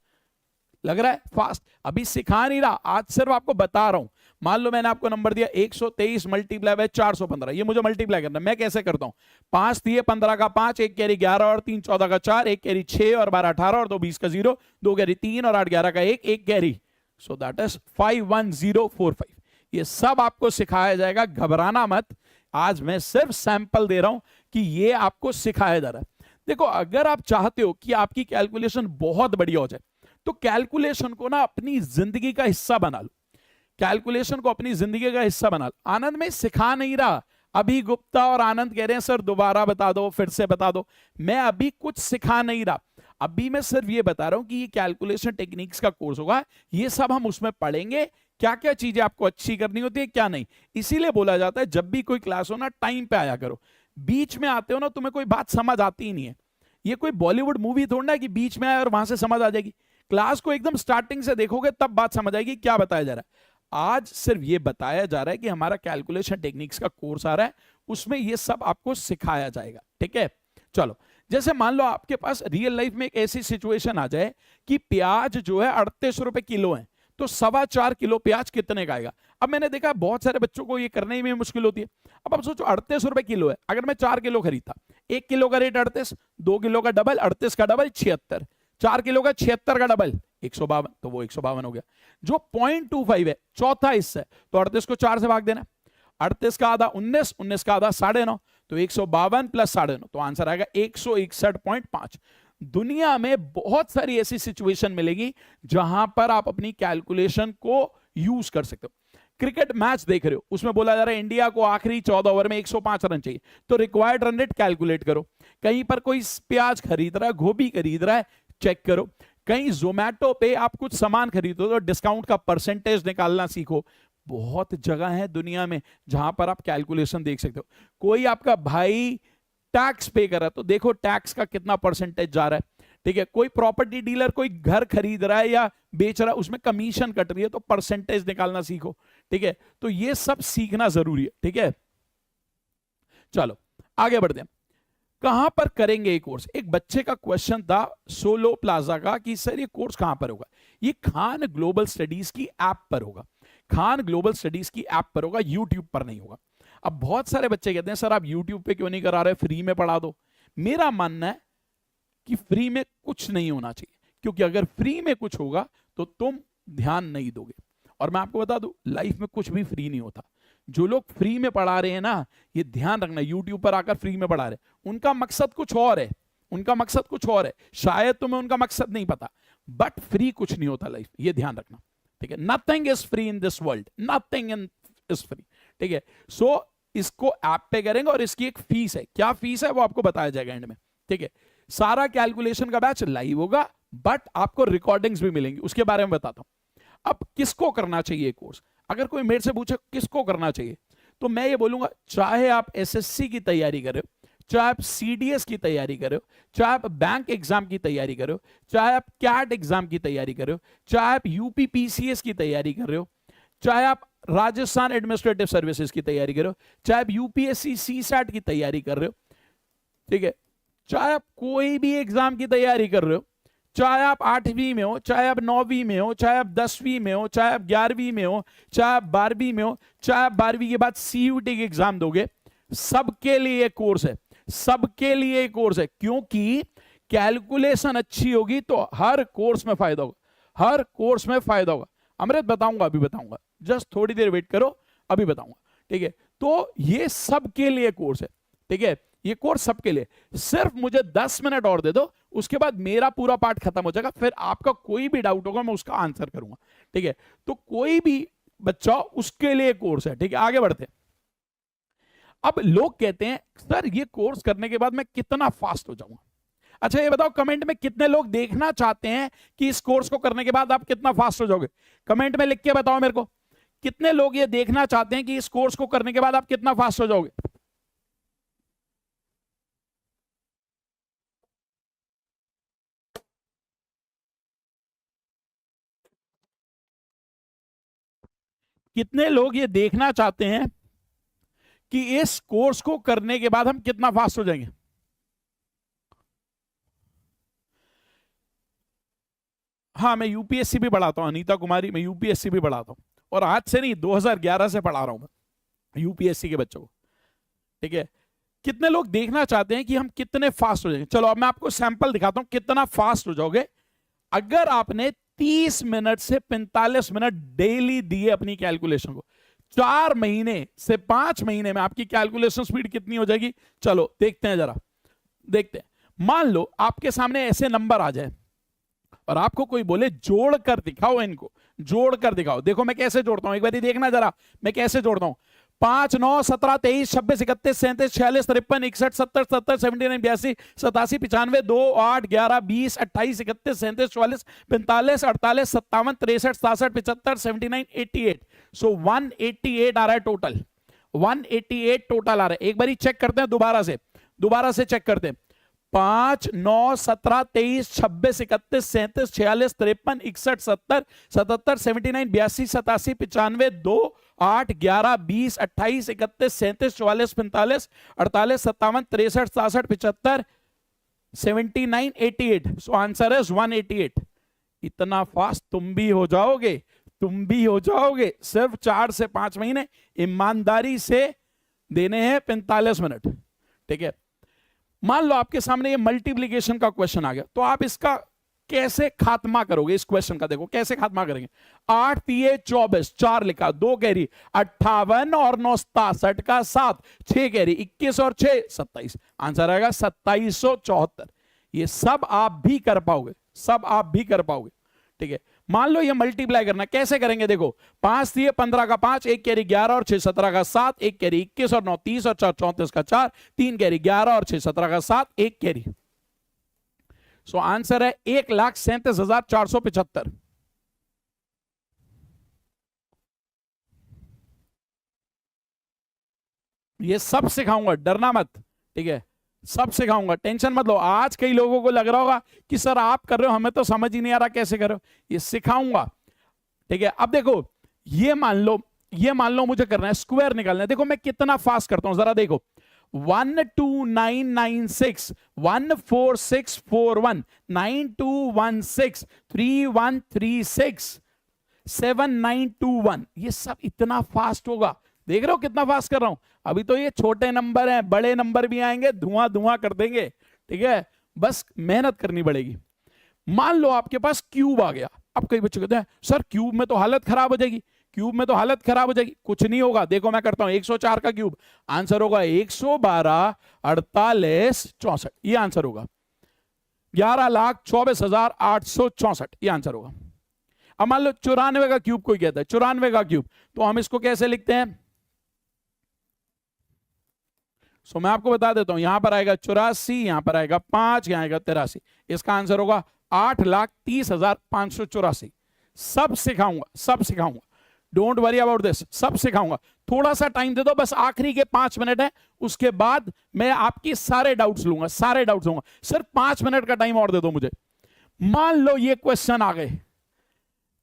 लग रहा है फास्ट? अभी सिखा नहीं रहा, आज सिर्फ आपको बता रहा हूं। मान लो मैंने आपको नंबर दिया 123 मल्टीप्लाई बाय 415, ये मुझे मल्टीप्लाई करना है। मैं कैसे करता हूं? 5 दिए 15 का 5, एक कैरी 11 और 3 14 का 4, एक कैरी 6 और 12 18 और 2 20 का 0, 2 कैरी 3 और 8 11 का 1, एक कैरी, सो दैट इज 51045। ये सब आपको सिखाया जाएगा, घबराना मत। आज मैं सिर्फ सैंपल दे रहा हूं कि ये आपको सिखाया जा रहा है। देखो अगर आप चाहते हो कि आपकी कैलकुलेशन बहुत बढ़िया हो जाए तो कैलकुलेशन को ना अपनी जिंदगी का हिस्सा बना लो। कैलकुलेशन को अपनी जिंदगी का हिस्सा बना लो। आनंद में सिखा नहीं रहा, अभी गुप्ता और आनंद कह रहे हैं सर दोबारा बता दो, फिर से बता दो। मैं अभी कुछ सिखा नहीं रहा, अभी मैं सिर्फ ये बता रहा हूं कि ये कैलकुलेशन टेक्निक्स का कोर्स होगा, ये सब हम उसमें पढ़ेंगे, क्या क्या चीजें आपको अच्छी करनी होती है क्या नहीं। इसीलिए बोला जाता है जब भी कोई क्लास हो ना टाइम पे आया करो। बीच में आते हो ना तुम्हें कोई बात समझ आती ही नहीं है। ये कोई बॉलीवुड मूवी थोड़ा ना कि बीच में आए और वहां से समझ आ जाएगी। क्लास को एकदम स्टार्टिंग से देखोगे तब बात समझ आएगी क्या बताया जा रहा है। आज सिर्फ ये बताया जा रहा है कि हमारा कैलकुलेशन टेक्निक्स का कोर्स आ रहा है, उसमें ये सब आपको सिखाया जाएगा। ठीक है, चलो जैसे मान लो आपके पास रियल लाइफ में एक ऐसी सिचुएशन आ जाए कि प्याज जो है 38 रुपए किलो है, तो 4.25 किलो प्याज कितने का आएगा? अब मैंने देखा बहुत सारे बच्चों को ये करने में मुश्किल होती है। अब आप सोचो 38 रुपए किलो है, अगर मैं 4 किलो खरीदता, 1 किलो का रेट 38, 2 किलो का डबल 38 का डबल 76, 4 किलो का 76 का डबल 152, तो वो 152 हो गया। जो 0.25 है, चौथा हिस्सा है, तो 38 को 4 से भाग देना, 38 का आधा 19, 19 का आधा 9.5, तो 152 प्लस 9.5, तो आंसर आएगा 161.5। दुनिया में बहुत सारी ऐसी सिचुएशन मिलेगी जहां पर आप अपनी कैलकुलेशन को यूज कर सकते हो। क्रिकेट मैच देख रहे हो, उसमें बोला जा रहा है इंडिया को आखिरी 14 ओवर में 105 रन चाहिए, तो रिक्वायर्ड रन रेट कैलकुलेट करो। कहीं पर कोई प्याज खरीद रहा है, गोभी खरीद रहा है, चेक करो। कहीं जोमैटो पे आप कुछ सामान खरीदो तो डिस्काउंट का परसेंटेज निकालना सीखो। बहुत जगह है दुनिया में जहां पर आप कैलकुलेशन देख सकते हो। कोई आपका भाई टैक्स पे कर रहा है, तो देखो टैक्स का कितना परसेंटेज जा रहा है, ठीक है। कोई प्रॉपर्टी डीलर कोई घर खरीद रहा है या बेच रहा है, उसमें कमीशन कट रही है, तो परसेंटेज निकालना सीखो, ठीक है। तो ये सब सीखना जरूरी है, ठीक है। चलो आगे बढ़ते हैं। कहां पर करेंगे ये कोर्स? एक बच्चे का क्वेश्चन था सोलो प्लाजा का कि सर ये कोर्स कहां पर होगा। ये खान ग्लोबल स्टडीज की ऐप पर होगा। खान ग्लोबल स्टडीज की ऐप पर होगा, यूट्यूब पर नहीं होगा। अब बहुत सारे बच्चे कहते हैं सर आप यूट्यूब पे क्यों नहीं करा रहे, फ्री में पढ़ा दो। मेरा मानना है कि फ्री में कुछ नहीं होना चाहिए, क्योंकि अगर फ्री में कुछ होगा तो तुम ध्यान नहीं दोगे। और मैं आपको बता दूं, लाइफ में कुछ भी फ्री नहीं होता। जो लोग फ्री में पढ़ा रहे हैं ना, ये ध्यान रखना, यूट्यूब पर आकर फ्री में पढ़ा रहे हैं, उनका मकसद कुछ और है, उनका मकसद कुछ और है। शायद तुम्हें उनका मकसद नहीं पता, बट फ्री कुछ नहीं होता लाइफ, ये ध्यान रखना, ठीक है। Nothing is free in this world, nothing is free, ठीक है। सो इसको ऐप पे करेंगे और इसकी एक फीस है। क्या फीस है वो आपको बताया जाएगा एंड में, ठीक है। सारा कैलकुलेशन का बैच लाइव होगा, बट आपको रिकॉर्डिंग्स भी मिलेंगी, उसके बारे में बताता हूं। अब किसको करना चाहिए कोर्स? अगर कोई मेरे से पूछे किसको करना चाहिए, तो मैं ये बोलूंगा, चाहे आप एसएससी की तैयारी कर रहे हो, चाहे आप सीडीएस की तैयारी कर रहे हो, चाहे आप बैंक एग्जाम की तैयारी कर रहे हो, चाहे आप कैट एग्जाम की तैयारी कर रहे हो, चाहे आप यूपी पीसीएस की तैयारी कर रहे हो, चाहे आप राजस्थान एडमिनिस्ट्रेटिव सर्विसेज की तैयारी कर रहे हो, चाहे आप यूपीएससी सीसैट की तैयारी कर रहे हो, ठीक है, चाहे आप कोई भी एग्जाम की तैयारी कर रहे हो, चाहे आप 8वीं में हो, चाहे आप 9वीं में हो, चाहे आप 10वीं में हो, चाहे आप 11वीं में हो, चाहे आप 12वीं में हो, चाहे आप 12वीं के बाद सीयूटी के एग्जाम दोगे, सबके लिए कोर्स है, सबके लिए कोर्स है। क्योंकि कैलकुलेशन अच्छी होगी तो हर कोर्स में फायदा होगा, हर कोर्स में फायदा होगा। अमृत बताऊंगा, अभी बताऊंगा, जस्ट थोड़ी देर वेट करो, अभी बताऊंगा, ठीक है। तो ये सबके लिए कोर्स है, ठीक है, ये कोर्स सबके लिए। सिर्फ मुझे 10 मिनट और दे दो, उसके बाद मेरा पूरा पार्ट खत्म हो जाएगा, फिर आपका कोई भी डाउट होगा मैं उसका आंसर करूंगा, ठीक है। तो कोई भी बच्चा, उसके लिए कोर्स है, ठीक है। आगे बढ़ते हैं। अब लोग कहते हैं सर ये कोर्स करने के बाद मैं कितना फास्ट हो जाऊंगा। अच्छा ये बताओ कमेंट में कितने लोग देखना चाहते हैं कि इस कोर्स को करने के बाद आप कितना फास्ट हो जाओगे? कमेंट में लिख के बताओ मेरे को, कितने लोग ये देखना चाहते हैं कि इस कोर्स को करने के बाद आप कितना फास्ट हो जाओगे? कितने लोग ये देखना चाहते हैं कि इस कोर्स को करने के बाद हम कितना फास्ट हो जाएंगे? हाँ, मैं यूपीएससी भी पढ़ाता हूं, अनीता कुमारी, मैं यूपीएससी भी पढ़ाता हूं, और आज से नहीं 2011 से पढ़ा रहा हूं मैं यूपीएससी के बच्चों को, ठीक है। कितने लोग देखना चाहते हैं कि हम कितने फास्ट हो जाएंगे? चलो अब मैं आपको सैंपल दिखाता हूं कितना फास्ट हो जाओगे अगर आपने 30 मिनट से 45 मिनट डेली दिए अपनी कैलकुलेशन को। 4 महीने से 5 महीने में आपकी कैलकुलेशन स्पीड कितनी हो जाएगी? चलो देखते हैं, जरा देखते हैं। मान लो आपके सामने ऐसे नंबर आ जाए और आपको कोई बोले जोड़ कर दिखाओ, इनको जोड़ कर दिखाओ। देखो मैं कैसे जोड़ता हूं, एक बार देखना जरा मैं कैसे जोड़ता हूं। 5, 9, 17, 23, 26, 31, 37, 46, 53, 61, 70, 70, 79, 82, 87, 95, 2, 8, 11, 20, 28, 31, 37, 44, 45, 48, 57, 63, 67, 75, 79, 88। सो 188 आ रहा है टोटल, 188 टोटल आ रहा है। एक बार चेक करते हैं दोबारा से चेक करते हैं। 5, 9, 17, 23, 26, 31, 37, 46, 53, 61, 70, 77, 79, 82, 87, 95, 2, 8, 11, 20, 28, 31, 37, 44, 45, 48, 57, 63, 67, 75, 7988, सो आंसर इज 188। इतना फास्ट तुम भी हो जाओगे, तुम भी हो जाओगे। सिर्फ 4 से 5 महीने ईमानदारी से देने हैं 45 मिनट। ठीक है, मान लो आपके सामने ये मल्टीप्लीकेशन का क्वेश्चन आ गया, तो आप इसका कैसे खात्मा करोगे? इस क्वेश्चन का देखो कैसे खात्मा करेंगे। 8 तिये 24, 4 लिखा, 2 कैरी 58 और 9 67 का 7, 6 कैरी 21 और 6 27, आंसर आएगा 2774। ये सब आप भी कर पाओगे, सब आप भी कर पाओगे। ठीक है, मान लो ये मल्टीप्लाई करना, कैसे करेंगे? देखो 5 तिये 15 का 5, 1 कैरी 11 और 6 17 का 7, 1 कैरी 21 और 9 30 और 4 34 का 4, 3 कैरी 11 और 6 17 का 7, 1 कैरी। सो आंसर है 1,37,475। ये सब सिखाऊंगा, डरना मत। ठीक है, सब सिखाऊंगा, टेंशन मत लो। आज कई लोगों को लग रहा होगा कि सर आप कर रहे हो, हमें तो समझ ही नहीं आ रहा कैसे कर रहे हो। ये सिखाऊंगा। ठीक है, अब देखो ये मान लो मुझे करना है स्क्वायर निकालना है। देखो मैं कितना फास्ट करता हूं, जरा देखो। 12996, 14641, 9216, 3136, 7921, ये सब इतना फास्ट होगा। देख रहे हो कितना फास्ट कर रहा हूं? अभी तो ये छोटे नंबर हैं, बड़े नंबर भी आएंगे, धुआं धुआं कर देंगे। ठीक है, बस मेहनत करनी पड़ेगी। मान लो आपके पास क्यूब आ गया। अब कई बच्चे कहते हैं सर क्यूब में तो हालत खराब हो जाएगी, क्यूब में तो हालत खराब हो जाएगी। कुछ नहीं होगा, देखो मैं करता हूं। 104 का क्यूब, आंसर होगा 112 48 64, ये आंसर होगा। 11,24,864, ये आंसर होगा। अब मान लो 94 का क्यूब कोई कहता है, 94 का क्यूब, तो हम इसको कैसे लिखते हैं? सो मैं आपको बता देता हूं, यहां पर आएगा 84, यहां पर आएगा 5, यहां आएगा 83, इसका आंसर होगा 8,30,584। सब सिखाऊंगा, सब सिखाऊंगा, डोंट वरी अबाउट दिस, सब सिखाऊंगा। थोड़ा सा टाइम दे दो, बस आखिरी के 5 मिनट है, उसके बाद मैं आपकी सारे डाउट्स लूंगा, सारे डाउट्स लूंगा। सिर्फ 5 मिनट का टाइम और दे दो मुझे। मान लो ये क्वेश्चन आ गए।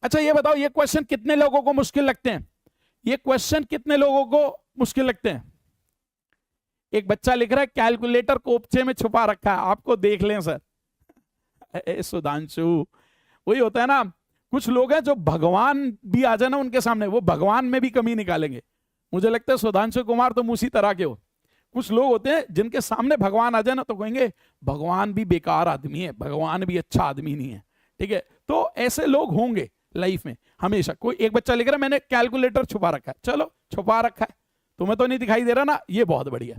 अच्छा ये बताओ, ये क्वेश्चन कितने लोगों को मुश्किल लगते हैं? ये क्वेश्चन कितने लोगों को मुश्किल लगते हैं? एक बच्चा लिख रहा है कैलकुलेटर कोपचे में छुपा रखा है, आपको देख लें सर। सुधांशु, वही होता है ना, कुछ लोग हैं जो भगवान भी आ जाए ना उनके सामने, वो भगवान में भी कमी निकालेंगे। मुझे लगता है सुधांशु कुमार तुम उसी तरह के हो। कुछ लोग होते हैं जिनके सामने भगवान आ जाए ना तो कहेंगे भगवान भी बेकार आदमी है, भगवान भी अच्छा आदमी नहीं है। ठीक है, तो ऐसे लोग होंगे लाइफ में हमेशा। कोई एक बच्चा लिख रहा है मैंने कैलकुलेटर छुपा रखा है, चलो छुपा रखा है, तुम्हें तो नहीं दिखाई दे रहा ना, ये बहुत बढ़िया।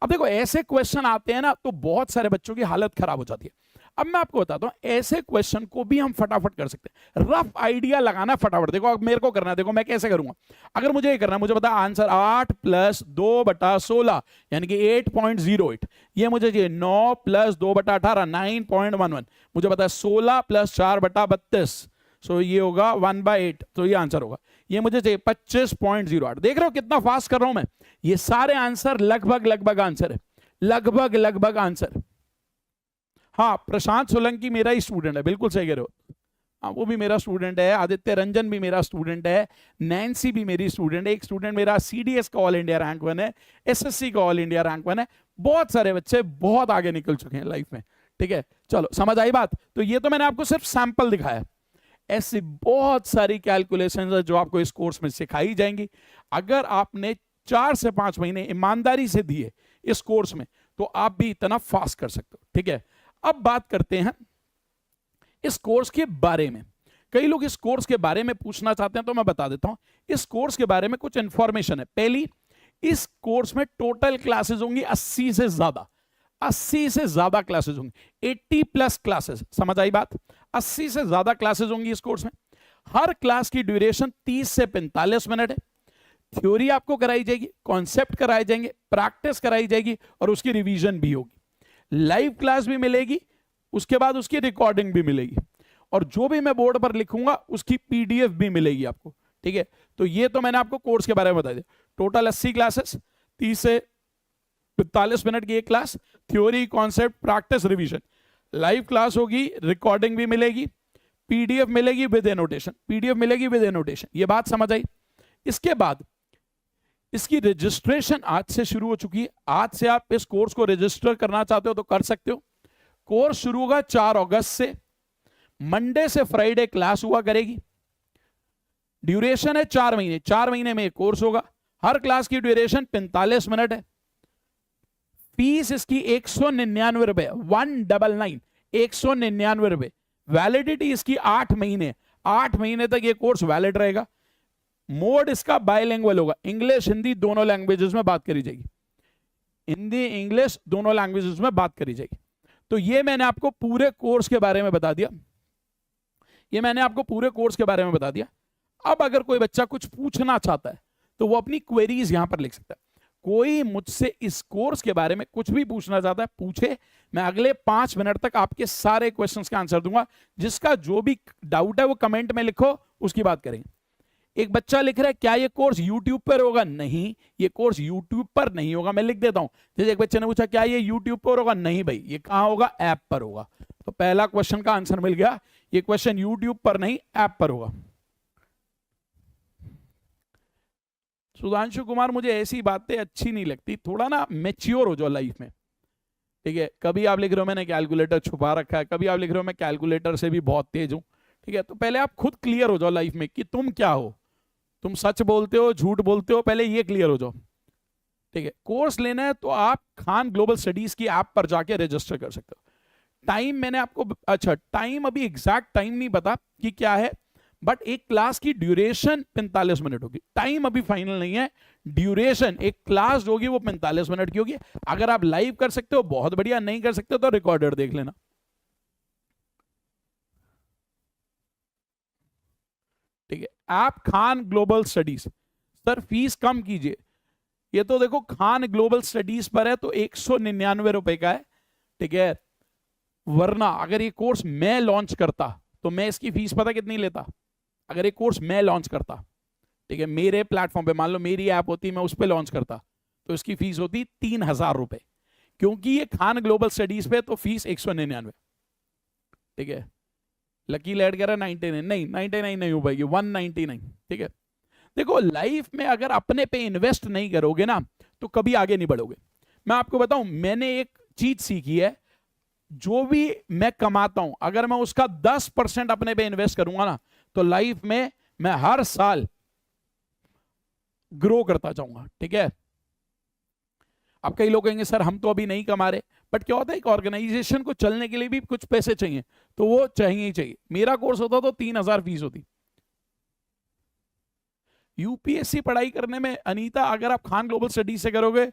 अब देखो ऐसे क्वेश्चन आते हैं ना तो बहुत सारे बच्चों की हालत खराब हो जाती है। अब मैं आपको बताता हूं, ऐसे क्वेश्चन को भी हम फटाफट कर सकते हैं। रफ आइडिया लगाना फटाफट। देखो अब मेरे को करना है, देखो मैं कैसे करूंगा। अगर मुझे ये करना है, मुझे पता आंसर 8 + 2/16 यानी कि 8.08, ये मुझे चाहिए 9 + 2/18 9.11, मुझे पता है 16 + 4/32, सो ये होगा 1/8, तो ये आंसर होगा। ये मुझे चाहिए 25.08। देख रहे हो कितना फास्ट कर रहा हूं मैं? ये सारे आंसर लगभग आंसर है, लगभग आंसर। हाँ, प्रशांत सोलंकी मेरा ही स्टूडेंट है, बिल्कुल सही कह रहे हो। हाँ, वो भी मेरा स्टूडेंट है, आदित्य रंजन भी मेरा स्टूडेंट है, नैन्सी भी मेरी स्टूडेंट है। एक स्टूडेंट मेरा CDS का ऑल इंडिया रैंक 1 है, SSC का ऑल इंडिया रैंक 1 है। बहुत सारे बच्चे बहुत आगे निकल चुके हैं लाइफ में। ठीक है, चलो समझ आई बात? तो ये तो मैंने आपको सिर्फ सैंपल दिखाया। ऐसी बहुत सारी कैलकुलेशंस है जो आपको इस कोर्स में सिखाई जाएंगी। अगर आपने 4 से 5 महीने ईमानदारी से दिए इस कोर्स में तो आप भी इतना फास्ट कर सकते हो। ठीक है, अब बात करते हैं इस कोर्स के बारे में। कई लोग इस कोर्स के बारे में पूछना चाहते हैं तो मैं बता देता हूं। इस कोर्स के बारे में कुछ इंफॉर्मेशन है। पहली, इस कोर्स में टोटल क्लासेस होंगी 80 से ज्यादा, 80 से ज्यादा क्लासेस होंगी, 80+ क्लासेस। समझ आई बात? 80 से ज्यादा क्लासेस होंगी इस कोर्स में। हर क्लास की ड्यूरेशन 30 से 45 मिनट है। थ्योरी आपको कराई जाएगी, कॉन्सेप्ट कराए जाएंगे, प्रैक्टिस कराई जाएगी और उसकी रिवीजन भी होगी। लाइव क्लास भी मिलेगी, उसके बाद उसकी रिकॉर्डिंग भी मिलेगी, और जो भी मैं बोर्ड पर लिखूंगा उसकी PDF भी मिलेगी आपको। ठीक है, तो ये तो मैंने आपको कोर्स के बारे में बता दिया। टोटल 80 क्लासेस, 30 से 45 मिनट की एक class, theory, concept, practice, revision. Live class होगी, रिकॉर्डिंग भी मिलेगी, PDF मिलेगी विद एनोटेशन, PDF मिलेगी विद एनोटेशन। ये बात समझ आई? इसके बाद इसकी रजिस्ट्रेशन आज से शुरू हो चुकी है। आज से आप इस कोर्स को रजिस्टर करना चाहते हो तो कर सकते हो। कोर्स शुरू होगा 4 अगस्त से, मंडे से फ्राइडे क्लास हुआ करेगी, ड्यूरेशन है 4 महीने, 4 महीने में कोर्स होगा, हर क्लास की ड्यूरेशन 45 मिनट है। फीस इसकी 199 रुपए, 199, 199 रुपए। वैलिडिटी इसकी 8 महीने, 8 महीने तक ये कोर्स वैलिड रहेगा। मोड इसका बायलिंगुअल होगा, इंग्लिश हिंदी दोनों लैंग्वेजेस में बात करी जाएगी, हिंदी इंग्लिश दोनों लैंग्वेजेस में बात करी जाएगी। तो ये मैंने आपको पूरे कोर्स के बारे में बता दिया, ये मैंने आपको पूरे कोर्स के बारे में बता दिया। अब अगर कोई बच्चा कुछ पूछना चाहता है तो वो अपनी क्वेरीज यहां पर लिख सकता है। कोई मुझसे इस कोर्स के बारे में कुछ भी पूछना चाहता है पूछे, मैं अगले 5 मिनट तक आपके सारे क्वेश्चंस का आंसर दूंगा। जिसका जो भी डाउट है वो कमेंट में लिखो, उसकी बात करेंगे। एक बच्चा लिख रहा है क्या ये कोर्स यूट्यूब पर होगा? नहीं, ये कोर्स यूट्यूब पर नहीं होगा। मैं लिख देता हूं, जैसे एक बच्चे ने पूछा क्या ये यूट्यूब पर होगा? नहीं भाई, ये कहां होगा? ऐप पर होगा। तो पहला क्वेश्चन का आंसर मिल गया, ये क्वेश्चन यूट्यूब पर नहीं ऐप पर होगा। सुधांशु कुमार, मुझे ऐसी बातें अच्छी नहीं लगती, थोड़ा ना मैच्योर हो जाओ लाइफ में, ठीक है। कभी आप लिख रहे हो मैंने कैलकुलेटर छुपा रखा है, कभी आप लिख रहे हो मैं कैलकुलेटर से भी बहुत तेज हूं, ठीक है। तो पहले आप खुद क्लियर हो जाओ लाइफ में कि तुम क्या हो, तुम सच बोलते हो झूठ बोलते हो, पहले ये क्लियर हो जाओ, ठीक है। कोर्स लेना है तो आप खान ग्लोबल स्टडीज की ऐप पर जाके रजिस्टर कर सकते हो। टाइम मैंने आपको, अच्छा टाइम अभी एग्जैक्ट टाइम नहीं पता कि क्या है, बट एक क्लास की ड्यूरेशन 45 मिनट होगी। टाइम अभी फाइनल नहीं है, ड्यूरेशन एक क्लास जो होगी वो 45 मिनट की होगी। अगर आप लाइव कर सकते हो बहुत बढ़िया, नहीं कर सकते तो रिकॉर्डेड देख लेना, ठीक है। आप Khan global studies, sir fees कम कीजिए, ये तो देखो खान ग्लोबल स्टडीज पर है तो 199 रुपए का है, ठीक है। वरना अगर ये कोर्स मैं लॉन्च करता तो मैं इसकी फीस पता कितनी लेता? अगर ये कोर्स मैं लॉन्च करता, ठीक है, मेरे प्लेटफॉर्म पे, मान लो मेरी ऐप होती, मैं उस पर लॉन्च करता तो इसकी फीस होती 3000 रुपए। क्योंकि ये खान ग्लोबल स्टडीज पे तो फीस 199, ठीक है। लकी लैड कह रहा 99, नहीं 99 नहीं हो पाएगी, 199, ठीक है। देखो लाइफ में अगर अपने पे इन्वेस्ट नहीं करोगे ना तो कभी आगे नहीं बढ़ोगे। मैं आपको बताऊं, मैंने एक चीज सीखी है, जो भी मैं कमाता हूं अगर मैं उसका 10% अपने पे इन्वेस्ट करूंगा ना तो लाइफ में मैं हर साल ग्रो करता जाऊंगा, ठीक है। अब कई लोग कहेंगे सर हम तो अभी नहीं कमा रहे, बट क्या होता है एक ऑर्गेनाइजेशन को चलने के लिए भी कुछ पैसे चाहिए, तो वो चाहिए ही चाहिए। मेरा कोर्स होता तो 3000 फीस होती। यूपीएससी पढ़ाई करने में अनीता अगर आप खान ग्लोबल स्टडीज से करोगे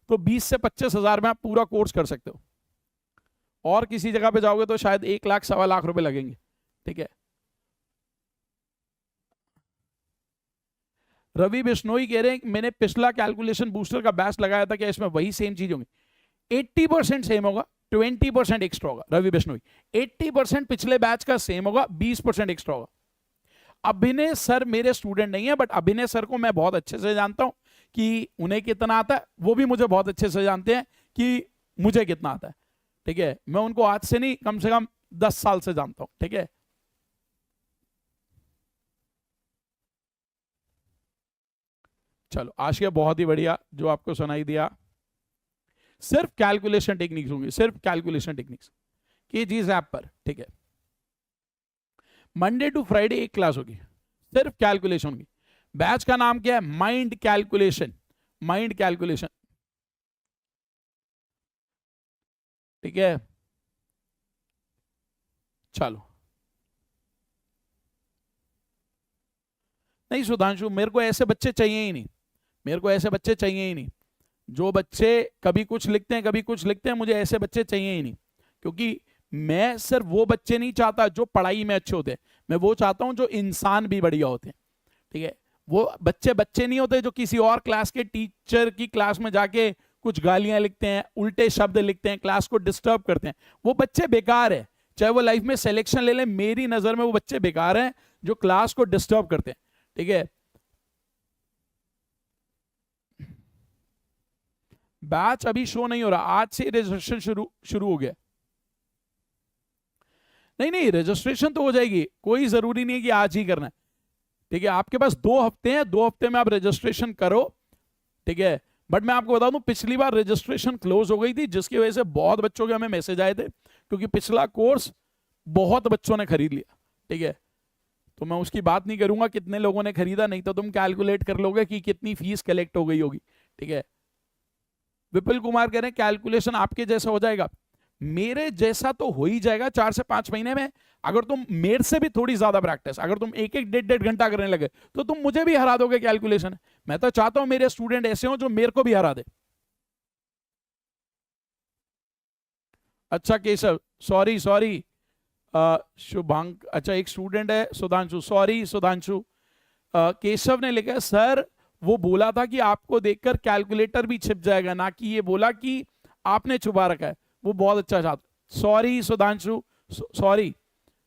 तो 20 से 25,000 में आप पूरा कोर्स कर सकते हो, और किसी जगह पे जाओगे तो शायद 1 लाख 1.25 लाख रुपए लगेंगे, ठीक है। रवि बिश्नोई कह रहे हैं मैंने पिछला कैलकुलेशन बूस्टर का बैच लगाया था, क्या इसमें वही सेम चीज होगी? 80% सेम होगा, 20% एक्स्ट्रा होगा। रवि बिश्नोई 80% पिछले बैच का सेम होगा, 20% एक्स्ट्रा होगा। अभिनय सर मेरे स्टूडेंट नहीं है, बट अभिनय सर को मैं बहुत अच्छे से जानता हूं कि उन्हें कितना आता है, वो भी मुझे बहुत अच्छे से जानते हैं कि मुझे कितना आता है, ठीक है। मैं उनको आज से नहीं कम से कम 10 साल से जानता हूं, ठीक है। चलो आज के बहुत ही बढ़िया जो आपको सुनाई दिया, सिर्फ कैलकुलेशन टेक्निक्स होंगी, सिर्फ कैलकुलेशन टेक्निक्स केजीज ऐप पर, ठीक है। मंडे टू फ्राइडे एक क्लास होगी, सिर्फ कैलकुलेशन होगी। बैच का नाम क्या है? माइंड कैलकुलेशन, माइंड कैलकुलेशन, ठीक है। चलो नहीं सुधांशु, मेरे को ऐसे बच्चे चाहिए ही नहीं, मेरे को ऐसे बच्चे चाहिए ही नहीं। जो बच्चे कभी कुछ लिखते हैं कभी कुछ लिखते हैं, मुझे ऐसे बच्चे चाहिए ही नहीं। क्योंकि मैं सिर्फ वो बच्चे नहीं चाहता जो पढ़ाई में अच्छे होते हैं, मैं वो चाहता हूं जो इंसान भी बढ़िया होते हैं, ठीक है। वो बच्चे बच्चे नहीं होते जो किसी और क्लास के टीचर की क्लास में जाके कुछ गालियां लिखते हैं, उल्टे शब्द लिखते हैं, क्लास को डिस्टर्ब करते हैं। वो बच्चे बेकार है, चाहे वो लाइफ में सिलेक्शन ले ले, मेरी नजर में वो बच्चे बेकार हैं जो क्लास को डिस्टर्ब करते हैं, ठीक है। बैच अभी शो नहीं हो रहा, आज से रजिस्ट्रेशन शुरू हो गया। नहीं नहीं रजिस्ट्रेशन तो हो जाएगी, कोई जरूरी नहीं है कि आज ही करना है, ठीक है। आपके पास 2 हफ्ते हैं, 2 हफ्ते में आप रजिस्ट्रेशन करो, ठीक है। बट मैं आपको बता दूं पिछली बार रजिस्ट्रेशन क्लोज हो गई थी, जिसकी वजह से बहुत बच्चों के हमें मैसेज आए थे क्योंकि पिछला कोर्स बहुत बच्चों ने खरीद लिया, ठीक है, तो मैं उसकी बात नहीं करूंगा कितने लोगों ने खरीदा, नहीं तो तुम कैलकुलेट कर लोगे कि कितनी फीस कलेक्ट हो गई होगी, ठीक है। विपुल कुमार कह रहे हैं कैलकुलेशन आपके जैसा हो जाएगा, मेरे जैसा तो हो ही जाएगा 4 से 5 महीने में। अगर तुम मेरे से भी थोड़ी ज्यादा प्रैक्टिस, अगर तुम एक एक 1.5 घंटा करने लगे तो तुम मुझे भी हरा दोगे कैलकुलेशन। मैं तो चाहता हूं मेरे स्टूडेंट ऐसे हो जो मेरे को भी हरा दे। अच्छा केशव, सॉरी सॉरी, शुभांक, अच्छा एक स्टूडेंट है सुधांशु, सॉरी सुधांशु। केशव ने लिखा है सर वो बोला था कि आपको देखकर कैलकुलेटर भी छिप जाएगा, ना कि ये बोला कि आपने छुपा रखा है। वो बहुत अच्छा छात्र, sorry Sudhanshu, sorry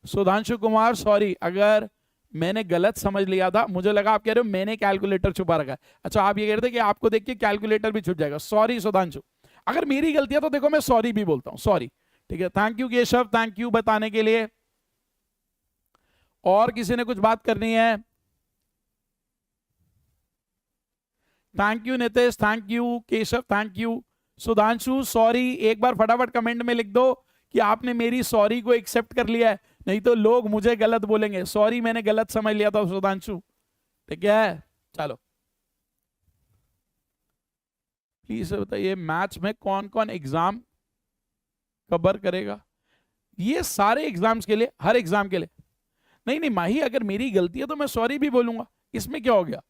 Sudhanshu Kumar, sorry अगर मैंने गलत समझ लिया था, मुझे लगा आप कह रहे हो मैंने कैलकुलेटर छुपा रखा है। अच्छा आप ये कह रहे थे कि आपको देख के कैलकुलेटर भी छुप जाएगा, सॉरी सुधांशु। अगर मेरी गलती है तो देखो मैं सॉरी भी बोलता हूं, सॉरी, ठीक है। Thank you Keshav, thank you बताने के लिए। और किसी ने कुछ बात करनी है? Thank you Nitesh, thank you Keshav, thank you Sudhanshu. Sorry एक बार फटाफट कमेंट में लिख दो कि आपने मेरी सॉरी को एक्सेप्ट कर लिया है, नहीं तो लोग मुझे गलत बोलेंगे। सॉरी मैंने गलत समझ लिया था सुधांशु, ठीक है। चलो प्लीज बताइए मैथ्स में कौन कौन एग्जाम कवर करेगा? ये सारे एग्जाम्स के लिए, हर एग्जाम के लिए। नहीं नहीं माही, अगर मेरी गलती है तो मैं सॉरी भी बोलूंगा, इसमें क्या हो गया?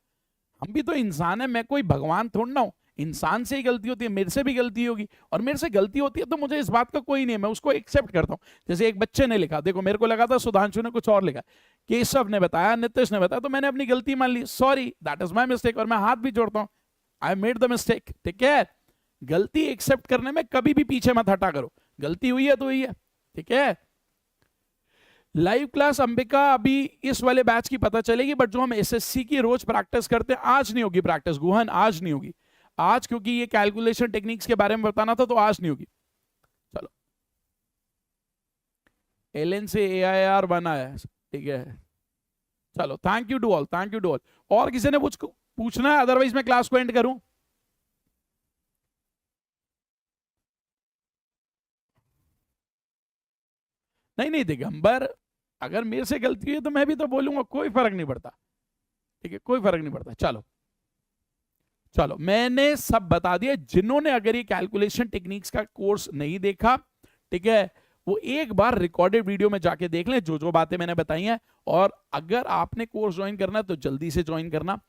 हम भी तो इंसान है, मैं कोई भगवान थोड़ा ना हूं। इंसान से ही गलती होती है, मेरे से भी गलती होगी, और मेरे से गलती होती है तो मुझे इस बात का कोई नहीं है, मैं उसको एक्सेप्ट करता हूं। जैसे एक बच्चे ने लिखा, देखो मेरे को लगा था सुधांशु ने कुछ और लिखा, केशव ने बताया, नितेश ने बताया, तो मैंने अपनी गलती मान ली, sorry that is my mistake, और मैं हाथ भी जोड़ता हूं, आई मेड द मिस्टेक, ठीक है। गलती एक्सेप्ट करने में कभी भी पीछे मत हटा करो, गलती हुई है तो हुई है, ठीक है। लाइव क्लास अंबिका अभी इस वाले बैच की पता चलेगी, बट जो हम एसएससी की रोज प्रैक्टिस करते हैं आज नहीं होगी प्रैक्टिस, गुहन आज नहीं होगी आज, क्योंकि ये कैलकुलेशन टेक्निक्स के बारे में बताना था, तो आज नहीं होगी। चलो एलएन से एआईआर बना है, ठीक है। चलो thank you to all, thank you to all. और किसी ने कुछ पूछना है? अदरवाइज मैं क्लास को एंड करूं। नहीं नहीं दिगंबर, अगर मेरे से गलती हुई है तो मैं भी तो बोलूंगा, कोई फर्क नहीं पड़ता, ठीक है, कोई फर्क नहीं पड़ता। चलो चलो मैंने सब बता दिया। जिन्होंने अगर ये कैलकुलेशन टेक्निक्स का कोर्स नहीं देखा, ठीक है, वो एक बार रिकॉर्डेड वीडियो में जाके देख लें जो जो बातें मैंने बताई हैं। और अगर आपने कोर्स ज्वाइन करना है तो जल्दी से ज्वाइन करना।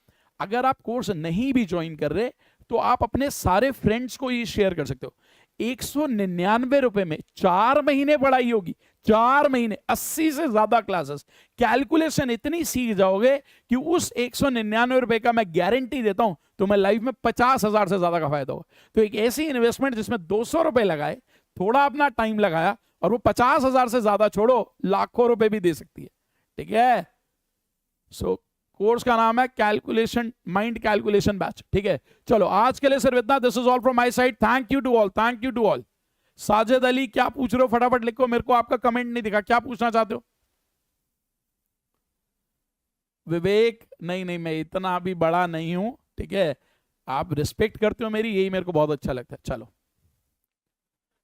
अगर आप कोर्स नहीं भी ज्वाइन कर रहे तो आप अपने सारे फ्रेंड्स को ये शेयर कर सकते हो। 199 रुपए में 4 महीने पढ़ाई होगी, 4 महीने 80 से ज्यादा क्लासेस, कैलकुलेशन इतनी सीख जाओगे कि उस 199 रुपए का मैं गारंटी देता हूं तुम्हें लाइफ में 50,000 से ज्यादा का फायदा होगा। तो एक ऐसी इन्वेस्टमेंट जिसमें 200 रुपए लगाए, थोड़ा अपना टाइम लगाया, और वो 50,000 से ज्यादा छोड़ो लाखों रुपए भी दे सकती है, ठीक है। सो कोर्स का नाम है कैलकुलेशन, माइंड कैलकुलेशन बैच, ठीक है। चलो आज के लिए सिर्फ इतना, this is all from my side, thank you to all, thank you to all. Sajid Ali क्या पूछ रहे हो? फटाफट लिखो, मेरे को आपका कमेंट नहीं दिखा, क्या पूछना चाहते हो? विवेक, नहीं नहीं मैं इतना भी बड़ा नहीं हूं, ठीक है, आप रिस्पेक्ट करते हो मेरी, यही मेरे को बहुत अच्छा लगता है। चलो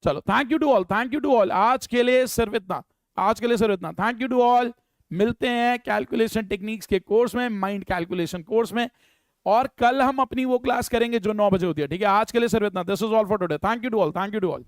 चलो thank you to all, thank you to all. आज के लिए सिर्फ इतना, आज के लिए सिर्फ इतना, थैंक यू टू ऑल। मिलते हैं कैलकुलेशन टेक्निक्स के कोर्स में, माइंड कैलकुलेशन कोर्स में, और कल हम अपनी वो क्लास करेंगे जो 9 बजे होती है, ठीक है। आज के लिए सिर्फ इतना, this is all for today, thank you to all, thank you to all.